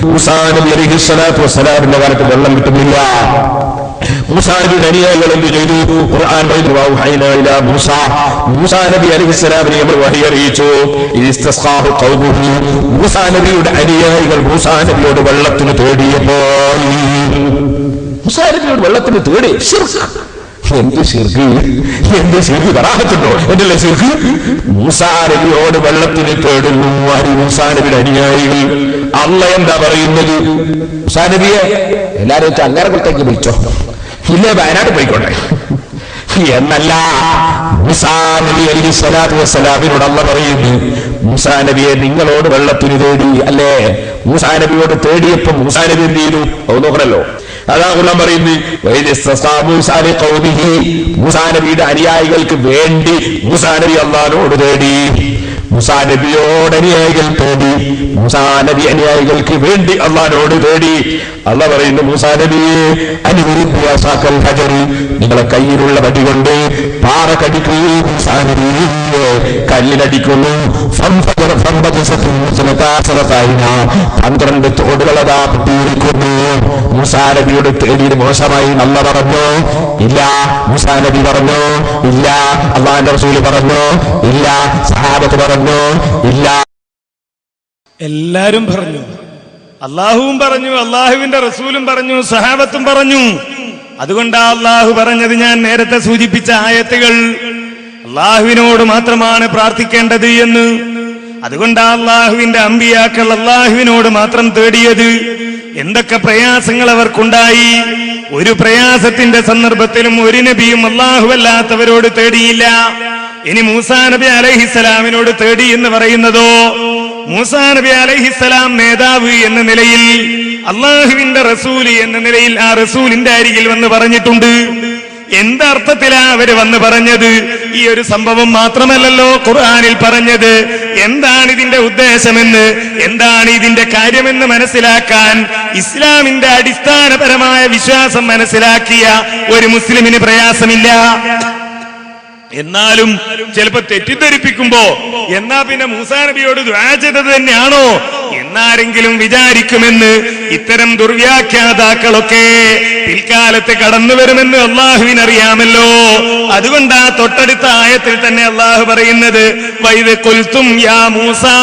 മൂസാ നബി അലൈഹിസ്സലാത്തു വസ്സലാമിന്റെ കാലത്ത് വെള്ളം കിട്ടുന്നില്ല. മൂസാ നബിയുടെ അനുയായികൾ എന്ത് ചെയ്തു? ഖുർആൻ പറയുന്നു വഹൈനാ ഇലാ മൂസാ, മൂസാ നബി അലൈഹിസ്സലാമിനെ നമ്മൾ വഹി അറിയിച്ചു. ഇസ്തസ്ഖാഹു ഖൗമുഹു, മൂസാ നബിയുടെ അനുയായികൾ മൂസാ നബിയോട് വെള്ളത്തിന് തേടിയപ്പോൾ, മൂസാ നബിയോട് വെള്ളത്തിന് തേടി. എന്ത് ശിർക്ക്, എന്ത് ശിർക്ക് കറാഹത്തുണ്ടോ? എന്നല്ലേ ശിർക്ക്? മൂസാ നബിയോട് വെള്ളത്തിന് തേടുന്നു ആര്? മൂസാ നബിയുടെ അനുയായികൾ. അള്ളാഹ് എന്താ പറയുന്നത്? മൂസാ നബിയെ എല്ലാവരും അങ്ങാരപ്പുറത്തേക്ക് വിളിച്ചോ, ഇല്ലേ വയനാട് പോയിക്കോട്ടെ എന്നല്ല. മൂസാ നബി അലൈഹിസ്സലാത്തു വസ്സലാമിനോട് അള്ളാഹ് പറയുന്നു, മൂസാ നബിയെ നിങ്ങളോട് വെള്ളത്തിന് തേടി അല്ലേ? മൂസാ നബിയോട് തേടിയപ്പോ മൂസാ നബി എന്ത് ചെയ്തു? അത് നോക്കണല്ലോ. അതാ ഖുർആൻ പറയുന്നു മൂസാ നബിയുടെ അനുയായികൾക്ക് വേണ്ടി മൂസാ നബി അല്ലാഹുവോട് തേടി. മൂസാ നബിയോട് അനുയായികൾ തേടി, മൂസാ നബി അനുയായികൾക്ക് വേണ്ടി അല്ലാഹുവോട് തേടി. അല്ലാഹ് പറയുന്നു മൂസാ നബിയെ അനുവദിപ്പിയാസാക്കൽ ഹജർ, നിങ്ങളെ കയ്യിലുള്ള വടി കൊണ്ട് പാറ കടിക്കൂ. മൂസാ നബിയെ കല്ലിനടിക്കുന്നു. 12 തോടുകളതാ പൊട്ടിയിരിക്കുന്നു. മൂസാ നബിയോട് തേടിയത് മോശമായി അല്ലാഹ് പറഞ്ഞു? ഇല്ല. മൂസാ നബി പറഞ്ഞു? ഇല്ല. അല്ലാഹുവിന്റെ റസൂൽ പറഞ്ഞു? ഇല്ല. സഹാബത്ത് പറഞ്ഞു? ഇല്ല. എല്ലാരും പറഞ്ഞു, അല്ലാഹുവും പറഞ്ഞു, അല്ലാഹുവിന്റെ റസൂലും പറഞ്ഞു, സഹാബത്തും പറഞ്ഞു. അതുകൊണ്ടാ അല്ലാഹു പറഞ്ഞത്, ഞാൻ നേരത്തെ സൂചിപ്പിച്ച ആയത്തുകൾ അല്ലാഹുവിനോട് മാത്രമാണ് പ്രാർത്ഥിക്കേണ്ടത് എന്ന്. അതുകൊണ്ടാ അല്ലാഹുവിന്റെ അമ്പിയാക്കൾ അല്ലാഹുവിനോട് മാത്രം തേടിയത്. എന്തൊക്കെ പ്രയാസങ്ങൾ അവർക്കുണ്ടായി. ഒരു പ്രയാസത്തിന്റെ സന്ദർഭത്തിലും ഒരു നബിയും അല്ലാഹുവല്ലാത്തവരോട് തേടിയില്ല. ഇനി മൂസാ നബി അലൈഹിസ്സലാമിനോട് തേടി എന്ന് പറയുന്നതോ, മൂസാ നബി അലൈഹിസ്സലാം നേതാവ് എന്ന നിലയിൽ, അല്ലാഹുവിന്റെ റസൂല് എന്ന നിലയിൽ ആ റസൂലിന്റെ അരികിൽ വന്ന് പറഞ്ഞിട്ടുണ്ട്. എന്തർത്ഥത്തിലാ അവര് വന്ന് പറഞ്ഞത്? ഈ ഒരു സംഭവം മാത്രമല്ലല്ലോ ഖുർആനിൽ പറഞ്ഞത്. എന്താണ് ഇതിന്റെ ഉദ്ദേശമെന്ന്, എന്താണ് ഇതിന്റെ കാര്യമെന്ന് മനസ്സിലാക്കാൻ ഇസ്ലാമിന്റെ അടിസ്ഥാനപരമായ വിശ്വാസം മനസ്സിലാക്കിയ ഒരു മുസ്ലിമിന് പ്രയാസമില്ല. എന്നാലും ചിലപ്പോ തെറ്റിദ്ധരിപ്പിക്കുമ്പോ എന്നാ പിന്നെ മൂസാ നബിയോട് ദുആ ചെയ്തത് തന്നെയാണോ എന്നാരെങ്കിലും വിചാരിക്കുമെന്ന് ഇത്തരം ദുർവ്യാഖ്യാതാക്കളൊക്കെ പിൽക്കാലത്ത് കടന്നു വരുമെന്ന് അല്ലാഹുവിനറിയാമല്ലോ. അതുകൊണ്ടാ തൊട്ടടുത്ത ആയത്തിൽ തന്നെ അല്ലാഹു പറയുന്നത്, വൈദ് ഖുൽതും യാ മൂസാ,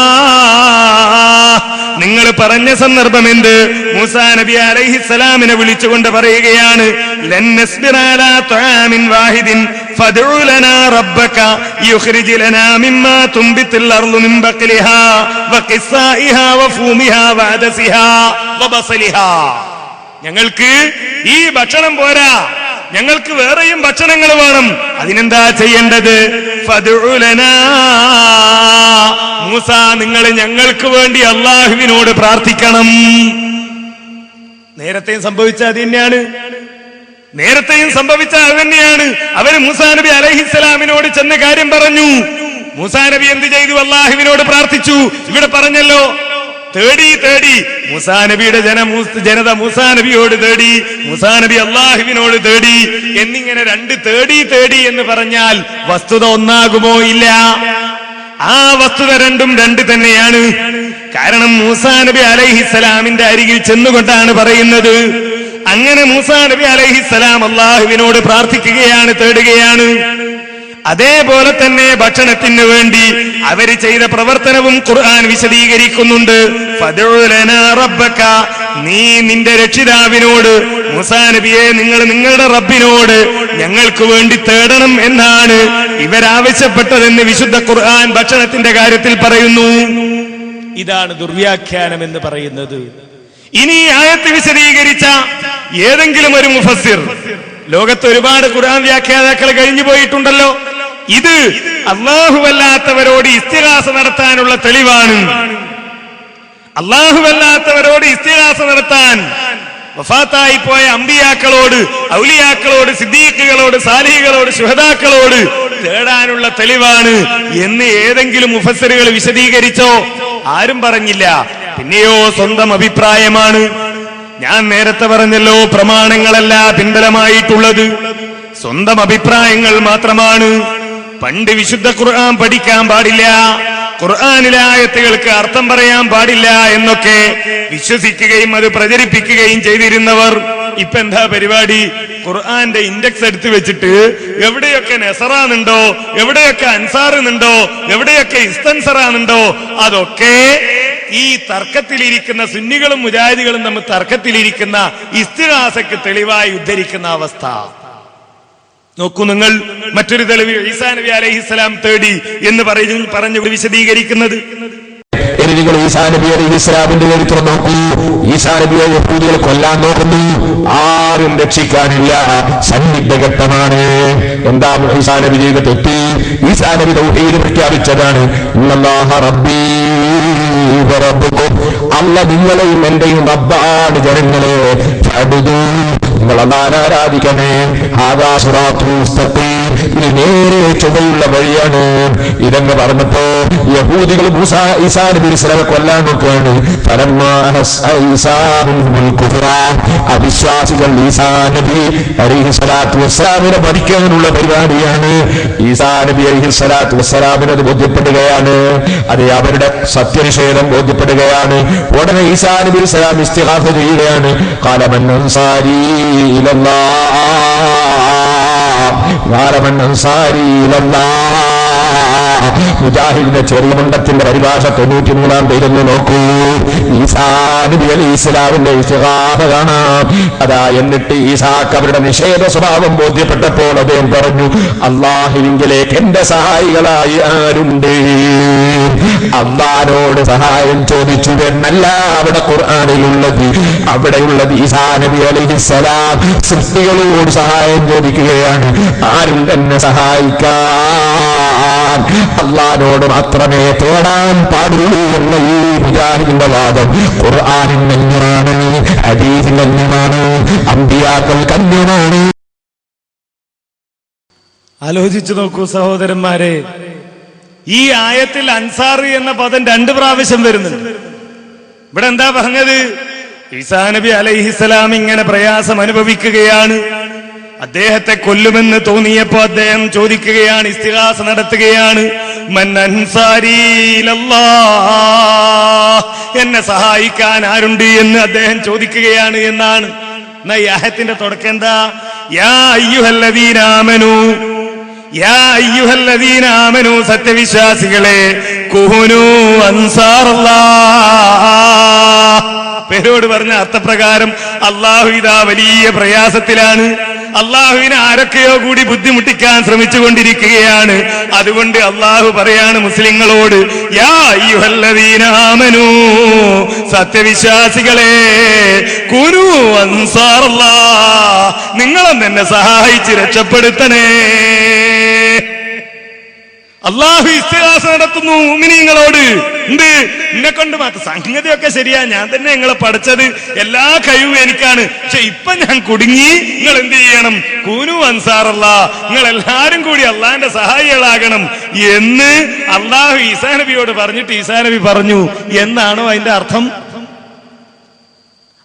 നിങ്ങൾ പറഞ്ഞ സന്ദർഭം എന്ത്? മൂസാ നബി അലൈഹിസ്സലാമിനെ വിളിച്ചുകൊണ്ട് പറയുകയാണ്, ലൻ നസ്ബിറ അലാ തആമിൻ വാഹിദിൻ ഫദ്ഉ ലനാ റബ്ബക യുഖ്രിജ് ലനാ മിമ്മാ തുംബിത്തുൽ അർളു മിൻ ബഖലിഹാ വഖിസ്സാഇഹാ വഫൂമിഹാ വഅദസിഹാ വബസലിഹാ. ഞങ്ങൾക്ക് ഈ ഭക്ഷണം പോരാ, ഞങ്ങൾക്ക് വേറെയും ഭക്ഷണങ്ങൾ വേണം. അതിനെന്താ ചെയ്യേണ്ടത്? ഫദ്ഉ ലനാ, മൂസ നിങ്ങൾ ഞങ്ങൾക്ക് വേണ്ടി അല്ലാഹുവിനോട് പ്രാർത്ഥിക്കണം. നേരത്തെയും സംഭവിച്ച അത് തന്നെയാണ്. നേരത്തെയും സംഭവിച്ച അത് തന്നെയാണ്. അവര് മൂസാ നബി അലൈഹിസ്സലാമിനോട് ചെന്ന് കാര്യം പറഞ്ഞു. മൂസാ നബി എന്ത് ചെയ്തു? അല്ലാഹുവിനോട് പ്രാർത്ഥിച്ചു. ഇവിടെ പറഞ്ഞല്ലോ, തേടി തേടി. മൂസാ നബിയുടെ ജനത മൂസാ നബിയോട് തേടി, മൂസാ നബി അല്ലാഹുവിനോട് തേടി എന്നിങ്ങനെ രണ്ട് തേടി തേടി എന്ന് പറഞ്ഞാൽ വസ്തുത ഒന്നാകുമോ? ഇല്ല. ആ വസ്തുത രണ്ടും രണ്ട് തന്നെയാണ്. കാരണം മൂസാ നബി അലൈഹിസ്സലാമിന്റെ അരികിൽ ചെന്നുകൊണ്ടാണ് പറയുന്നത്. അങ്ങനെ മൂസാ നബി അലൈഹിസ്സലാം അല്ലാഹുവിനോട് പ്രാർത്ഥിക്കുകയാണ്, തേടുകയാണ്. അതേപോലെ തന്നെ ഭക്ഷണത്തിന് വേണ്ടി അവര് ചെയ്ത പ്രവർത്തനവും ഖുർആൻ വിശദീകരിക്കുന്നുണ്ട്. ഫദ്ഉ ലനാ റബ്ബക, നീ നിന്റെ രക്ഷിതാവിനോട്, മൂസാ നബിയെ നിങ്ങൾ നിങ്ങളുടെ റബ്ബിനോട് ഞങ്ങൾക്ക് വേണ്ടി തേടണം എന്നാണ് ഇവരാവശ്യപ്പെട്ടതെന്ന് വിശുദ്ധ ഖുർആൻ ഭക്ഷണത്തിന്റെ കാര്യത്തിൽ പറയുന്നു. ഇതാണ് ദുർവ്യാഖ്യാനം എന്ന് പറയുന്നത്. ഇനി ഈ ആയത്ത് വിശദീകരിച്ച ഏതെങ്കിലും ഒരു മുഫസ്സിർ, ലോകത്ത് ഒരുപാട് ഖുർആൻ വ്യാഖ്യാതാക്കൾ കഴിഞ്ഞു പോയിട്ടുണ്ടല്ലോ, ഇത് അല്ലാഹുവല്ലാത്തവരോട് ഇസ്തിഗാസ നടത്താനുള്ള തെളിവാണ്. അല്ലാഹുവല്ലാത്തവരോട് ഇസ്തിഗാസ നടത്താൻ വഫാത്തായി പോയ അമ്പിയാക്കളോട്, ഔലിയാക്കളോട്, സിദ്ദീഖുകളോട്, സാലിഹുകളോട്, ശുഹദാക്കളോട് തേടാനുള്ള തെളിവാണ് എന്ന് ഏതെങ്കിലും മുഫസ്സിറുകൾ വിശദീകരിച്ചോ? ആരും പറഞ്ഞില്ല. പിന്നെയോ സ്വന്തം അഭിപ്രായമാണ്. ഞാൻ നേരത്തെ പറഞ്ഞല്ലോ, പ്രമാണങ്ങളല്ല പിൻബലമായിട്ടുള്ളത്, സ്വന്തം അഭിപ്രായങ്ങൾ മാത്രമാണ്. പണ്ട് വിശുദ്ധ ഖുർആൻ പഠിക്കാൻ പാടില്ല, ഖുർആനിലെ ആയത്തുകൾക്ക് അർത്ഥം പറയാൻ പാടില്ല എന്നൊക്കെ വിശ്വസിക്കുകയും അത് പ്രചരിപ്പിക്കുകയും ചെയ്തിരുന്നവർ ഇപ്പൊ എന്താ പരിപാടി? ഖുർആന്റെ ഇൻഡെക്സ് എടുത്തു വെച്ചിട്ട് എവിടെയൊക്കെ നെസറാന്നുണ്ടോ, എവിടെയൊക്കെ അൻസാറുന്നുണ്ടോ, എവിടെയൊക്കെ ഇസ്തൻസറാന്നുണ്ടോ അതൊക്കെ ഈ തർക്കത്തിലിരിക്കുന്ന സുന്നികളും മുജാഹിദികളും തമ്മിൽ തർക്കത്തിലിരിക്കുന്ന ഇസ്തിഗാസയ്ക്ക് തെളിവായി ഉദ്ധരിക്കുന്ന അവസ്ഥ നോക്കൂ നിങ്ങൾ. മറ്റൊരു തെളിവ് ഈസാ നബി അലൈഹിസ്സലാം തേടി എന്ന് പറഞ്ഞു വിശദീകരിക്കുന്നത്. ഇനി നിങ്ങൾ ഈസാ നബി അലൈഹിസ്സലാമിന്റെ ചരിത്രം നോക്കൂ. ഈസാ നബിയെ യഹൂദികൾ കൊല്ലാൻ നോക്കുന്നു, ആരും രക്ഷിക്കാനില്ല, സന്നിഗ്ധഘട്ടമാണ്. എന്താ ഈസാ നബി ചെയ്ത തെറ്റ്? ഈസാ നബി തൗഹീദ് പ്രഖ്യാപിച്ചതാണ്. ഇന്നല്ലാഹ റബ്ബീ വ റബ്ബുക്കും, അല്ലാഹ് നിങ്ങളെയും എന്റെയും റബ്ബാണ് ജനങ്ങളെ, ഫഅബ്ദൂ, നിങ്ങൾ അല്ലാഹുവിനെ ആരാധിക്കണേ. ഹാദാ സിറാത്തുൽ മുസ്തഖീം, ഇത് നേരെ ചൊവ്വയുള്ള വഴിയാണ്. ഇതെന്ന് പറഞ്ഞപ്പോ യഹൂദികൾ ഈസാ നബി അലൈഹിസ്സലാമെ കൊല്ലാൻ നോക്കുകയാണ്. അവിശ്വാസികൾ ഈസാ നബി അലൈഹിസ്സലാത്തു വസ്സലാമിനെ വധിക്കാനുള്ള പരിപാടിയാണ്. ഈസാ നബി അലൈഹിസ്സലാത്തു വസ്സലാമിന് അത് ബോധ്യപ്പെടുകയാണ്, അത് അവരുടെ സത്യനിഷേധം ബോധ്യപ്പെടുകയാണ്. ഉടനെ ഈസാ നബി അലൈഹിസ്സലാം ഇസ്തിഗാസ ചെയ്യുകയാണ്. ഖാല മൻ അൻസാരി ഇലല്ലാഹ്, ഖാല മൻ അൻസാരി ഇലല്ലാഹ്. മുജാഹിദിന്റെ ചെറിയ മണ്ഡത്തിന്റെ പരിഭാഷ 93-ാം പേരൊന്ന് നോക്കൂ. ഈസാ നബി അലൈഹിസ്സലാമിന്റെ ഇസ്തിഗാസ കാണാം. അതാ എന്നിട്ട് ഈസാക്ക് അവരുടെ നിഷേധ സ്വഭാവം ബോധ്യപ്പെട്ടപ്പോൾ അദ്ദേഹം പറഞ്ഞു, അല്ലാഹുവിലേക്ക് എന്റെ സഹായികളായി ആരുണ്ട്? അല്ലാഹുവോട് സഹായം ചോദിച്ചു എന്നല്ല അവിടെ ഖുർആനിലുള്ളത്. അവിടെയുള്ളത് ഈസാ നബി അലൈഹിസ്സലാം സൃഷ്ടികളോട് സഹായം ചോദിക്കുകയാണ്. ആരും തന്നെ സഹായിക്കാൻ അല്ലാഹുവോട് മാത്രമേ തേടാൻ പാടുള്ളൂ എന്ന ഈ മുജാഹിദിന്റെ വാദം ഖുർആനിൽ അന്യമാണ്, ഹദീസിൽ അന്യമാണ്, അമ്പിയാക്കൾ അന്യമാണ്. ആലോചിച്ചു നോക്കൂ സഹോദരന്മാരെ, ഈ ആയത്തിൽ അൻസാർ എന്ന പദം 2 പ്രാവശ്യം വരുന്നുണ്ട്. ഇവിടെ എന്താ പറഞ്ഞത്? ഈസാ നബി അലൈഹിസ്സലാം ഇങ്ങനെ പ്രയാസം അനുഭവിക്കുകയാണ്. അദ്ദേഹത്തെ കൊല്ലുമെന്ന് തോന്നിയപ്പോ അദ്ദേഹം ചോദിക്കുകയാണ്, ഇസ്തിഗാസ നടത്തുകയാണ്. മൻ അൻസാരി ഇലല്ലാഹ്, എന്നെ സഹായിക്കാൻ ആരുണ്ട് എന്ന് അദ്ദേഹം ചോദിക്കുകയാണ് എന്നാണ്. എന്നാ ഈ ആയത്തിന്റെ തുടക്കം എന്താ? യാ അയ്യുഹല്ലദീന ആമനൂ, യാ അയ്യുഹല്ലദീന ആമനൂ, സത്യവിശ്വാസികളെ, കുഹുനൂ അൻസാറല്ലാഹ്. പേരോട് പറഞ്ഞ അർത്ഥപ്രകാരം അല്ലാഹു ഇതാ വലിയ പ്രയാസത്തിലാണ്. അള്ളാഹുവിനെ ആരൊക്കെയോ കൂടി ബുദ്ധിമുട്ടിക്കാൻ ശ്രമിച്ചുകൊണ്ടിരിക്കുകയാണ്. അതുകൊണ്ട് അള്ളാഹു പറയാണ് മുസ്ലിങ്ങളോട്, യാ അയ്യുഹല്ലദീന ആമനൂ, സത്യവിശ്വാസികളെ, കുനൂ അൻസാറല്ലാഹ്, നിങ്ങളും എന്നെ സഹായിച്ച് രക്ഷപ്പെടുത്തണേ. അള്ളാഹു ഇസ്തിഗാസ നടത്തുന്നു മുഅ്മിനീങ്ങളോട്. എന്ത്? എന്നെ കൊണ്ട് മാത്രം സംഗതിയൊക്കെ ശരിയാ, ഞാൻ തന്നെ നിങ്ങളെ പഠിച്ചത്, എല്ലാ കഴിവും എനിക്കാണ്, പക്ഷെ ഇപ്പൊ ഞാൻ കുടുങ്ങി, നിങ്ങൾ എന്ത് ചെയ്യണം? കൂനു അൻസാറല്ലാഹ്, നിങ്ങൾ എല്ലാരും കൂടി അള്ളാഹിന്റെ സഹായികളാകണം എന്ന് അള്ളാഹു ഈസാ നബിയോട് പറഞ്ഞിട്ട് ഈസാ നബി പറഞ്ഞു എന്നാണോ അതിന്റെ അർത്ഥം?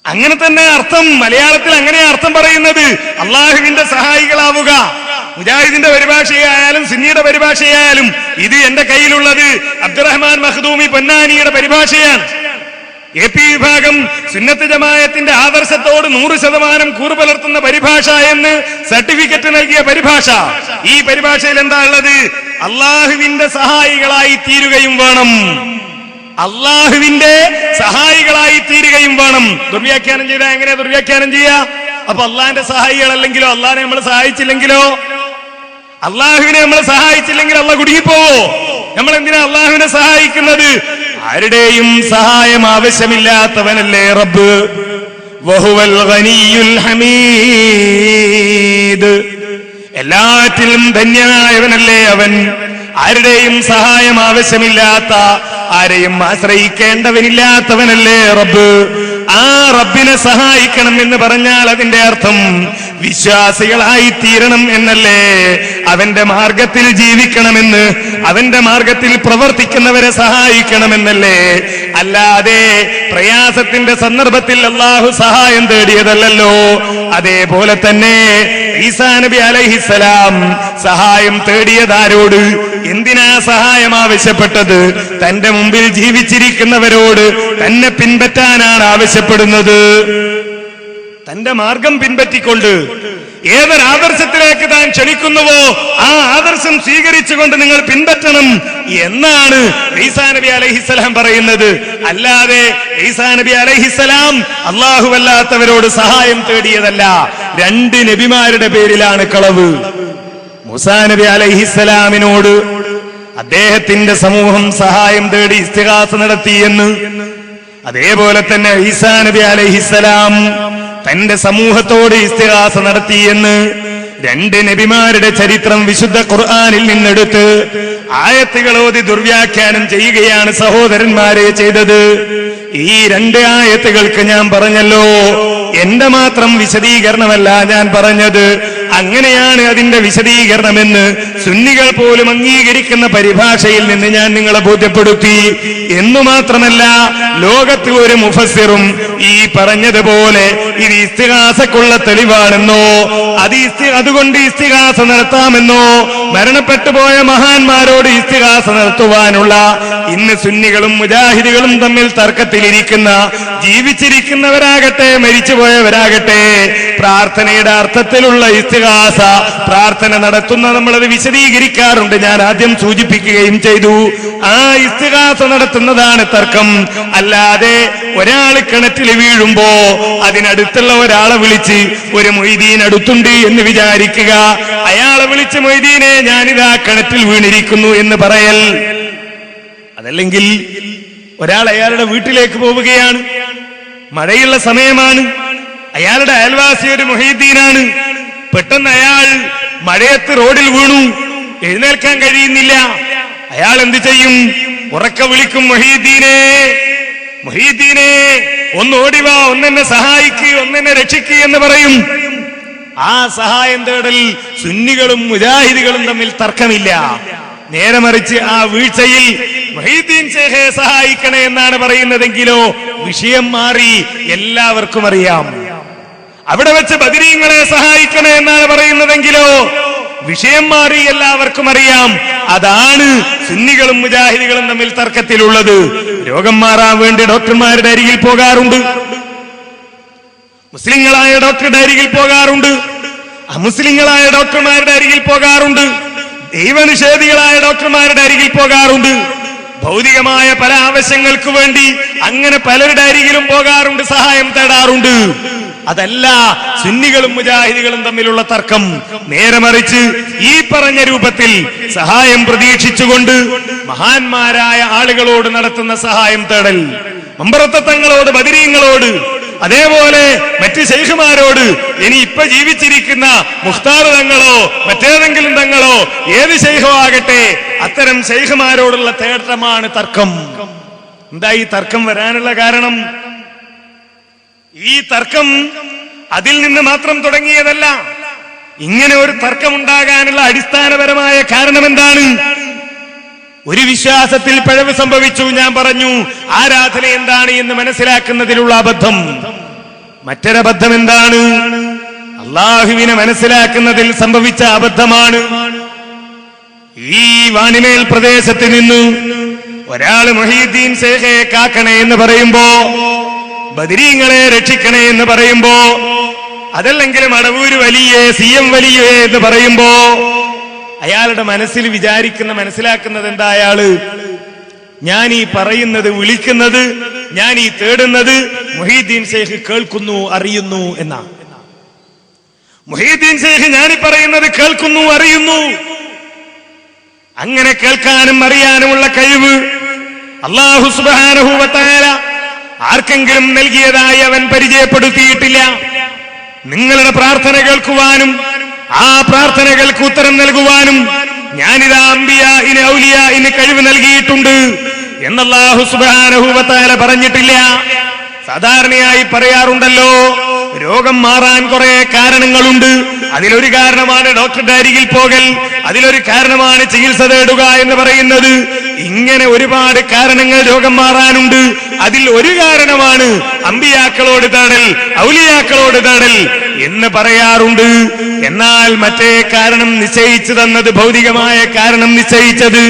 അങ്ങനെ തന്നെ അർത്ഥം, മലയാളത്തിൽ അങ്ങനെയാ അർത്ഥം പറയുന്നത്, അള്ളാഹുവിന്റെ സഹായികളാവുക. മുജാഹിദിന്റെ പരിഭാഷയായാലും സുന്നിയുടെ പരിഭാഷയായാലും ഇത് എന്റെ കയ്യിലുള്ളത് അബ്ദുറഹ്മാൻ മഖ്ദൂമി പൊന്നാനിയുടെ പരിഭാഷയാണ്. AP വിഭാഗം സുന്നത്ത് ജമാഅത്തിന്റെ ആദർശത്തോട് 100% കൂറുപുലർത്തുന്ന പരിഭാഷ എന്ന് സർട്ടിഫിക്കറ്റ് നൽകിയ പരിഭാഷ. ഈ പരിഭാഷയിൽ എന്താ ഉള്ളത്? അള്ളാഹുവിന്റെ സഹായികളായി തീരുകയും വേണം, അള്ളാഹുവിന്റെ സഹായികളായി തീരുകയും വേണം. ദുർവ്യാഖ്യാനം ചെയ്താൽ എങ്ങനെയാ ദുർവ്യാഖ്യാനം ചെയ്യാ? അപ്പൊ അള്ളാഹിന്റെ സഹായികളല്ലെങ്കിലോ, അള്ളാഹിനെ നമ്മൾ സഹായിച്ചില്ലെങ്കിലോ? അള്ളാഹുവിനെ നമ്മൾ സഹായിച്ചില്ലെങ്കിൽ അള്ളാഹ് കുടുങ്ങിപ്പോവോ? നമ്മൾ എന്തിനാ അള്ളാഹുവിനെ സഹായിക്കുന്നത്? ആരുടെയും സഹായം ആവശ്യമില്ലാത്തവനല്ലേ റബ്ബ്. വഹുവൽ ഗനിയുൽ ഹമീദ്, എല്ലാറ്റിലും ധന്യനായവനല്ലേ അവൻ. ആരുടെയും സഹായം ആവശ്യമില്ലാത്ത, ആരെയും ആശ്രയിക്കേണ്ടവനില്ലാത്തവനല്ലേ റബ്ബ്. ആ റബ്ബിനെ സഹായിക്കണം എന്ന് പറഞ്ഞാൽ അതിന്റെ അർത്ഥം വിശ്വാസികളായി തീരണം എന്നല്ലേ, അവന്റെ മാർഗത്തിൽ ജീവിക്കണമെന്ന്, അവന്റെ മാർഗത്തിൽ പ്രവർത്തിക്കുന്നവരെ സഹായിക്കണമെന്നല്ലേ. അല്ലാതെ പ്രയാസത്തിന്റെ സന്ദർഭത്തിൽ അല്ലാഹു സഹായം തേടിയതല്ലോ. അതേപോലെ തന്നെ ഈസാ നബി അലൈഹിസ്സലാം സഹായം തേടിയതാരോട്? എന്തിനാ സഹായം ആവശ്യപ്പെട്ടത്? തന്റെ മുമ്പിൽ ജീവിച്ചിരിക്കുന്നവരോട് തന്നെ പിൻപറ്റാനാണ് ആവശ്യപ്പെടുന്നത്. തന്റെ മാർഗം പിൻപറ്റിക്കൊണ്ട് ഏതൊരാദർശത്തിലേക്ക് താൻ ക്ഷണിക്കുന്നുവോ ആ ആദർശം സ്വീകരിച്ചുകൊണ്ട് നിങ്ങൾ പിൻപറ്റണം എന്നാണ് ഈസാ നബി അലൈഹിസ്സലാം പറയുന്നത്. അല്ലാതെ ഈസാ നബി അലൈഹിസ്സലാം അല്ലാഹുവല്ലാത്തവരോട് സഹായം തേടിയതല്ല. 2 നബിമാരുടെ പേരിലാണ് കളവ്. മൂസാ നബി അലൈഹിസ്സലാമിനോട് അദ്ദേഹത്തിന്റെ സമൂഹം സഹായം തേടി ഇസ്തിഗാസ നടത്തിയെന്ന്, അതേപോലെ തന്നെ ഈസാ നബി അലൈഹിസ്സലാം തന്റെ സമൂഹത്തോട് ഇസ്തിഗാസ നടത്തിയെന്ന് 2 നബിമാരുടെ ചരിത്രം വിശുദ്ധ ഖുർആനിൽ നിന്നെടുത്ത് ആയത്തുകൾ ഓതി ദുർവ്യാഖ്യാനം ചെയ്യുകയാണ് സഹോദരന്മാരെ ചെയ്തത്. ഈ 2 ആയത്തുകൾക്ക് ഞാൻ പറഞ്ഞല്ലോ, എന്റെ മാത്രം വിശദീകരണമല്ല ഞാൻ പറഞ്ഞത്. അങ്ങനെയാണ് അതിന്റെ വിശദീകരണമെന്ന് സുന്നികൾ പോലും അംഗീകരിക്കുന്ന പരിഭാഷയിൽ നിന്ന് ഞാൻ നിങ്ങളെ ബോധ്യപ്പെടുത്തി. എന്നു മാത്രമല്ല, ലോകത്ത് ഒരു മുഫസ്സിറും ഈ പറഞ്ഞതുപോലെ ഇത് ഇസ്തിഗാസക്കുള്ള തെളിവാണെന്നോ അതുകൊണ്ട് ഇസ്തിഗാസ നടത്താമെന്നോ മരണപ്പെട്ടുപോയ മഹാന്മാരോട് ഇസ്തിഗാസ നടത്തുവാനുള്ള ഇന്ന് സുന്നികളും മുജാഹിദുകളും തമ്മിൽ തർക്കത്തിലിരിക്കുന്ന ജീവിച്ചിരിക്കുന്നവരാകട്ടെ മരിച്ചുപോയവരാകട്ടെ പ്രാർത്ഥനയുടെ അർത്ഥത്തിലുള്ള ഇസ്തിഗാസ പ്രാർത്ഥന നടത്തുന്ന നമ്മളത് വിശദീകരിക്കാറുണ്ട്. ഞാൻ ആദ്യം സൂചിപ്പിക്കുകയും ചെയ്തു. ആ ഇസ്തിഗാസ നടത്തുന്നതാണ് തർക്കം. അല്ലാതെ ഒരാൾ കിണറ്റിൽ വീഴുമ്പോ അതിനടുത്തുള്ള ഒരാളെ വിളിച്ച് ഒരു മൊയ്തീൻ അടുത്തുണ്ട് എന്ന് വിചാരിക്കുക, അയാളെ വിളിച്ച് മൊയ്തീനെ ഞാനിതാ കിണറ്റിൽ വീണിരിക്കുന്നു എന്ന് പറയൽ. അതല്ലെങ്കിൽ ഒരാൾ അയാളുടെ വീട്ടിലേക്ക് പോവുകയാണ്, മഴയുള്ള സമയമാണ്, അയാളുടെ അയൽവാസി ഒരു മൊഹീദ്ദീനാണ്. പെട്ടെന്ന് അയാൾ മഴയത്ത് റോഡിൽ വീണു, എഴുന്നേൽക്കാൻ കഴിയുന്നില്ല. അയാൾ എന്ത് ചെയ്യും? ഉറക്കെ വിളിക്കും, മൊഹീദ്ദീനെ, മൊഹീദ്ദീനെ, ഒന്ന് ഓടിവാ, ഒന്നെന്നെ സഹായിക്ക്, ഒന്നെന്നെ രക്ഷിക്ക് എന്ന് പറയും. ആ സഹായം തേടൽ സുന്നികളും മുജാഹിദുകളും തമ്മിൽ തർക്കമില്ല. നേരെ മറിച്ച് ആ വീഴ്ചയിൽ മുഹീദ്ദീൻ ശേഖയെ സഹായിക്കണേ എന്നാണ് പറയുന്നതെങ്കിലോ വിഷയം മാറി. എല്ലാവർക്കും അറിയാം. അവിടെ വെച്ച് ബദരീങ്ങളെ സഹായിക്കണേ എന്നാണ് പറയുന്നതെങ്കിലോ വിഷയം മാറി. എല്ലാവർക്കും അറിയാം. അതാണ് സുന്നികളും മുജാഹിദുകളും തമ്മിൽ തർക്കത്തിലുള്ളത്. രോഗം മാറാൻ വേണ്ടി ഡോക്ടർമാരുടെ അരികിൽ പോകാറുണ്ട്, മുസ്ലിങ്ങളായ ഡോക്ടറുടെ അരികിൽ പോകാറുണ്ട്, അമുസ്ലിങ്ങളായ ഡോക്ടർമാരുടെ അരികിൽ പോകാറുണ്ട്, ദൈവനിഷേധികളായ ഡോക്ടർമാരുടെ അരികിൽ പോകാറുണ്ട്. ഭൗതികമായ പല ആവശ്യങ്ങൾക്ക് വേണ്ടി അങ്ങനെ പലരുടെ അരികിലും പോകാറുണ്ട്, സഹായം തേടാറുണ്ട്. അതല്ല സുന്നികളും മുജാഹിദുകളും തമ്മിലുള്ള തർക്കം. നേരെ മറിച്ച് ഈ പറഞ്ഞ രൂപത്തിൽ സഹായം പ്രതീക്ഷിച്ചുകൊണ്ട് മഹാന്മാരായ ആളുകളോട് നടത്തുന്ന സഹായം തേടൽ, മമ്പറത്തെ തങ്ങളോട്, ബദരീങ്ങളോട്, അതേപോലെ മറ്റ് ശൈഖുമാരോട്, ഇനി ഇപ്പൊ ജീവിച്ചിരിക്കുന്ന മുഖ്താർ തങ്ങളോ മറ്റേതെങ്കിലും തങ്ങളോ ഏത് ശൈഖോ ആകട്ടെ, അത്തരം ശൈഖുമാരോടുള്ള തേട്ടമാണ് തർക്കം. എന്താ ഈ തർക്കം വരാനുള്ള കാരണം? ഈ തർക്കം അതിൽ നിന്ന് മാത്രം തുടങ്ങിയതല്ല. ഇങ്ങനെ ഒരു തർക്കമുണ്ടാകാനുള്ള അടിസ്ഥാനപരമായ കാരണം എന്താണ്? ഒരു വിശ്വാസത്തിൽ പിഴവ് സംഭവിച്ചു, ഞാൻ പറഞ്ഞു. ആരാധന എന്താണ് എന്ന് മനസ്സിലാക്കുന്നതിലുള്ള അബദ്ധം. മറ്റൊരബദ്ധം എന്താണ്? അള്ളാഹുവിനെ മനസ്സിലാക്കുന്നതിൽ സംഭവിച്ച അബദ്ധമാണ്. ഈ വാണിമേൽ പ്രദേശത്ത് നിന്ന് ഒരാൾ മുഹീദ്ദീൻ ശേഖയെ കാക്കണേ എന്ന് പറയുമ്പോ, ബദരീങ്ങളെ രക്ഷിക്കണേ എന്ന് പറയുമ്പോ, അതല്ലെങ്കിൽ മടവൂര് വലിയ CM വലിയ എന്ന് പറയുമ്പോ അയാളുടെ മനസ്സിൽ വിചാരിക്കുന്ന മനസ്സിലാക്കുന്നത് എന്താ? അയാള് ഞാൻ ഈ പറയുന്നത്, വിളിക്കുന്നത്, ഞാൻ ഈ തേടുന്നത് മുഹീദ്ദീൻ ശൈഖ് കേൾക്കുന്നു, അറിയുന്നു എന്നാ. മുഹീദ്ദീൻ ശൈഖ് ഞാനീ പറയുന്നത് കേൾക്കുന്നു, അറിയുന്നു. അങ്ങനെ കേൾക്കാനും അറിയാനുമുള്ള കഴിവ് അല്ലാഹു സുബ്ഹാനഹു വ തആല ആർക്കെങ്കിലും നൽകിയതായി അവൻ പരിചയപ്പെടുത്തിയിട്ടില്ല. നിങ്ങളുടെ പ്രാർത്ഥന കേൾക്കുവാനും ആ പ്രാർത്ഥനകൾക്ക് ഉത്തരം നൽകുവാനും ഞാനിതാ അംബിയാഇന് ഔലിയാഇന് കഴിവ് നൽകിയിട്ടുണ്ട് എന്ന് അല്ലാഹു സുബ്ഹാനഹു വ തആല പറഞ്ഞിട്ടില്ല. സാധാരണയായി പറയാറുണ്ടല്ലോ, രോഗം മാറാൻ കുറെ കാരണങ്ങളുണ്ട്, അതിലൊരു കാരണമാണ് ഡോക്ടറുടെ അരികിൽ പോകൽ, അതിലൊരു കാരണമാണ് ചികിത്സ തേടുക എന്ന് പറയുന്നത്. ഇങ്ങനെ ഒരുപാട് കാരണങ്ങൾ രോഗം മാറാനുണ്ട്. അതിൽ ഒരു കാരണമാണ് അമ്പിയാക്കളോട് തേടൽ, ഔലിയാക്കളോട് തേടൽ. എന്ന് പറയാറുണ്ട്. എന്നാൽ മറ്റേ കാരണം നിശ്ചയിച്ചു തന്നത്, ഭൗതികമായ കാരണം നിശ്ചയിച്ചത്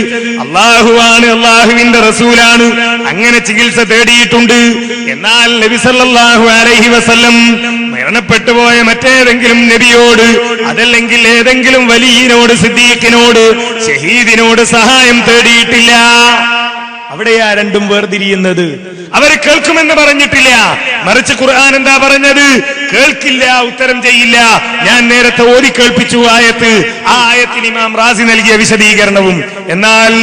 അള്ളാഹുവാണ്, അള്ളാഹുവിന്റെ റസൂലാണ്. അങ്ങനെ ചികിത്സ തേടിയിട്ടുണ്ട്. എന്നാൽ നബി സല്ലല്ലാഹു അലൈഹി വസല്ലം മരണപ്പെട്ടുപോയ മറ്റേതെങ്കിലും നബിയോട്, അതല്ലെങ്കിൽ ഏതെങ്കിലും വലിയനോട്, സിദ്ദീഖിനോട്, ഷഹീദിനോട് സഹായം തേടിയിട്ടില്ല. അവിടെയാ രണ്ടും വേർതിരിയുന്നത്. അവര് കേൾക്കുമെന്ന് പറഞ്ഞിട്ടില്ല. മറിച്ച് ഖുർആൻ എന്താ പറഞ്ഞത്? കേൾക്കില്ല, ഉത്തരം ചെയ്യില്ല. ഞാൻ നേരത്തെ ഓതി കേൾപ്പിച്ചു ആയത്ത്. ആ ആയത്തിന് ഇമാം റാസി നൽകിയ വിശദീകരണവും. എന്നാൽ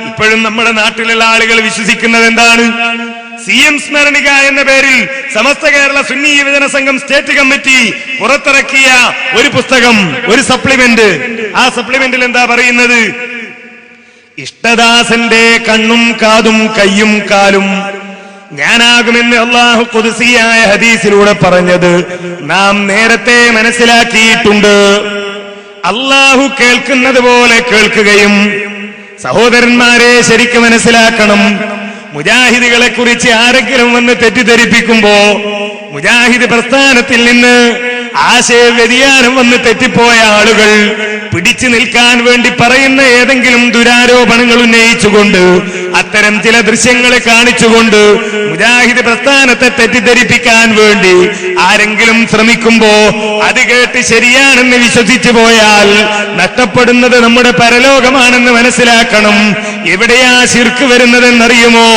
ഇപ്പോഴും നമ്മുടെ നാട്ടിലുള്ള ആളുകൾ വിശ്വസിക്കുന്നത് എന്താണ്? CM സ്മരണിക എന്ന പേരിൽ സമസ്ത കേരള സുന്നി യുവജന സംഘം സ്റ്റേറ്റ് കമ്മിറ്റി പുറത്തിറക്കിയ ഒരു പുസ്തകം, ഒരു സപ്ലിമെന്റ്. ആ സപ്ലിമെന്റിൽ എന്താ പറയുന്നത്? ഇഷ്ടദാസന്റെ കണ്ണും കാതും കയ്യും കാലും ഞാനാകുമെന്ന് അള്ളാഹു ഖുദ്സിയായ ഹദീസിലൂടെ പറഞ്ഞത് നാം നേരത്തെ മനസ്സിലാക്കിയിട്ടുണ്ട്. അള്ളാഹു കേൾക്കുന്നത് പോലെ കേൾക്കുകയും, സഹോദരന്മാരെ ശരിക്കും മനസ്സിലാക്കണം, മുജാഹിദുകളെ കുറിച്ച് ആരെങ്കിലും വന്ന് തെറ്റിദ്ധരിപ്പിക്കുമ്പോ, മുജാഹിദ് പ്രസ്ഥാനത്തിൽ നിന്ന് ആശയ വ്യതിയാനം വന്ന് തെറ്റിപ്പോയ ആളുകൾ പിടിച്ചു നിൽക്കാൻ വേണ്ടി പറയുന്ന ഏതെങ്കിലും ദുരാരോപണങ്ങൾ ഉന്നയിച്ചുകൊണ്ട്, അത്തരം ചില ദൃശ്യങ്ങളെ കാണിച്ചുകൊണ്ട് മുജാഹിദ് പ്രസ്ഥാനത്തെ തെറ്റിദ്ധരിപ്പിക്കാൻ വേണ്ടി ആരെങ്കിലും ശ്രമിക്കുമ്പോ അത് കേട്ട് ശരിയാണെന്ന് വിശ്വസിച്ചു പോയാൽ നഷ്ടപ്പെടുന്നത് നമ്മുടെ പരലോകമാണെന്ന് മനസ്സിലാക്കണം. എവിടെയാ ശിർക്ക് വരുന്നതെന്നറിയുമോ?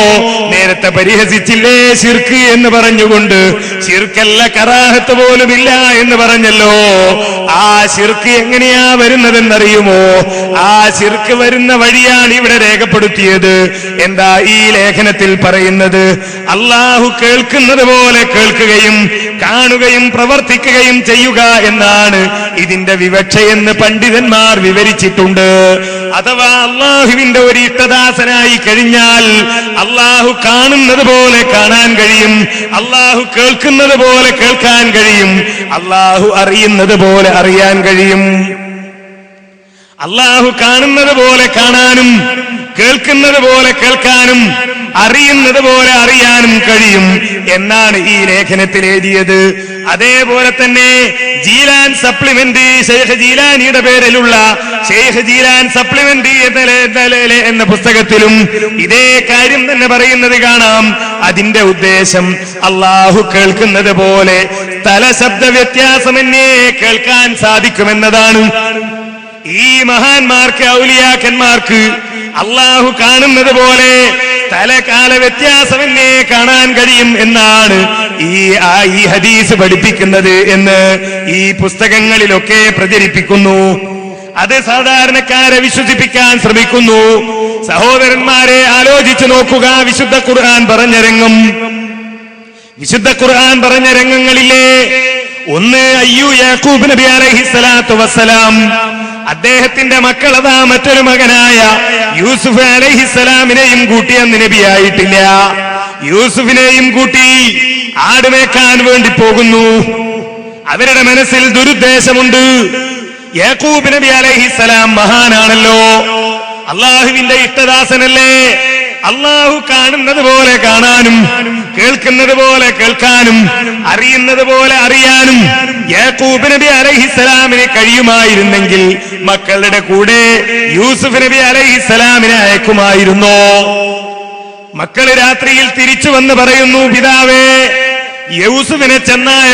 നേരത്തെ പരിഹസിച്ചില്ലേ ശിർക്ക് എന്ന് പറഞ്ഞുകൊണ്ട്, ശിർക്കല്ല കറാഹത്ത് പോലുമില്ല എന്ന് പറഞ്ഞല്ലോ. ആ ശിർക്ക് എങ്ങനെയാ വരുന്നതെന്നറിയുമോ? ആ ശിർക്ക് വരുന്ന വഴിയാണ് ഇവിടെ രേഖപ്പെടുത്തിയത്. എന്താ ഈ ലേഖനത്തിൽ പറയുന്നത്? അള്ളാഹു കേൾക്കുന്നത് പോലെ കേൾക്കുകയും കാണുകയും പ്രവർത്തിക്കുകയും ചെയ്യുക എന്നാണ് ഇതിന്റെ വിവക്ഷയെന്ന് പണ്ഡിതന്മാർ വിവരിച്ചിട്ടുണ്ട്. അഥവാ അള്ളാഹുവിന്റെ ഒരു ഇഷ്ടദാസനായി കഴിഞ്ഞാൽ അള്ളാഹു കാണുന്നത് പോലെ കാണാൻ കഴിയും, അള്ളാഹു കേൾക്കുന്നത് പോലെ കേൾക്കാൻ കഴിയും, അള്ളാഹു അറിയുന്നത് പോലെ അറിയാൻ കഴിയും. അള്ളാഹു കാണുന്നത് പോലെ കാണാനും, കേൾക്കുന്നത് പോലെ കേൾക്കാനും, അറിയുന്നത് പോലെ അറിയാനും കഴിയും എന്നാണ് ഈ ലേഖനത്തിൽ എഴുതിയത്. അതേപോലെ തന്നെ ജീലാൻ സപ്ലിമെന്റ്, ഷെയ്ഖ് ജീലാനിയുടെ പേരിലുള്ള ഷെയ്ഖ് ജീലാൻ സപ്ലിമെന്റ് എന്ന പുസ്തകത്തിലും ഇതേ കാര്യം തന്നെ പറയുന്നത് കാണാം. അതിന്റെ ഉദ്ദേശം അള്ളാഹു കേൾക്കുന്നത് പോലെ സ്ഥല ശബ്ദ വ്യത്യാസമെന്നേ കേൾക്കാൻ സാധിക്കുമെന്നതാണ്. ഈ മഹാന്മാർക്ക്, ഔലിയാക്കന്മാർക്ക് അള്ളാഹു കാണുന്നത് പോലെ സ്ഥലകാല വ്യത്യാസമെന്നേ കാണാൻ കഴിയും എന്നാണ് ഈ ഹദീസ് പഠിപ്പിക്കുന്നത് എന്ന് ഈ പുസ്തകങ്ങളിലൊക്കെ പ്രചരിപ്പിക്കുന്നു. അത് സാധാരണക്കാരെ വിശ്വസിപ്പിക്കാൻ ശ്രമിക്കുന്നു. സഹോദരന്മാരെ, ആലോചിച്ചു നോക്കുക. വിശുദ്ധ ഖുർആൻ പറഞ്ഞ രംഗങ്ങളില്ലേ? ഒന്ന്, യാക്കൂബ് നബി അലൈഹിസ്സലാത്തു വസ്സലാം, അദ്ദേഹത്തിന്റെ മക്കളതാ മറ്റൊരു മകനായ യൂസുഫ് അലൈഹിസ്സലാമിനെയും കൂട്ടി അന്ന് നബിയായിട്ടില്ല. യൂസുഫിനെയും കൂട്ടി ആടുമേക്കാൻ വേണ്ടി പോകുന്നു. അവരുടെ മനസ്സിൽ ദുരുദ്ദേശമുണ്ട്. യാക്കൂബ് നബി അലൈഹിസ്സലാം മഹാനാണല്ലോ, അള്ളാഹുവിന്റെ ഇഷ്ടദാസനല്ലേ. അള്ളാഹു കാണുന്നത് പോലെ കാണാനും, കേൾക്കുന്നത് പോലെ കേൾക്കാനും, അറിയുന്നത് പോലെ അറിയാനും യാക്കൂബ് നബി അലൈഹിസ്സലാമിന് കഴിയുമായിരുന്നെങ്കിൽ മക്കളുടെ കൂടെ യൂസുഫ് നബി അലൈഹിസ്സലാമിനെ അയക്കുമായിരുന്നോ? മക്കള് രാത്രിയിൽ തിരിച്ചു വന്ന് പറയുന്നു, പിതാവേ, യൂസുഫിനെ ചെന്നായ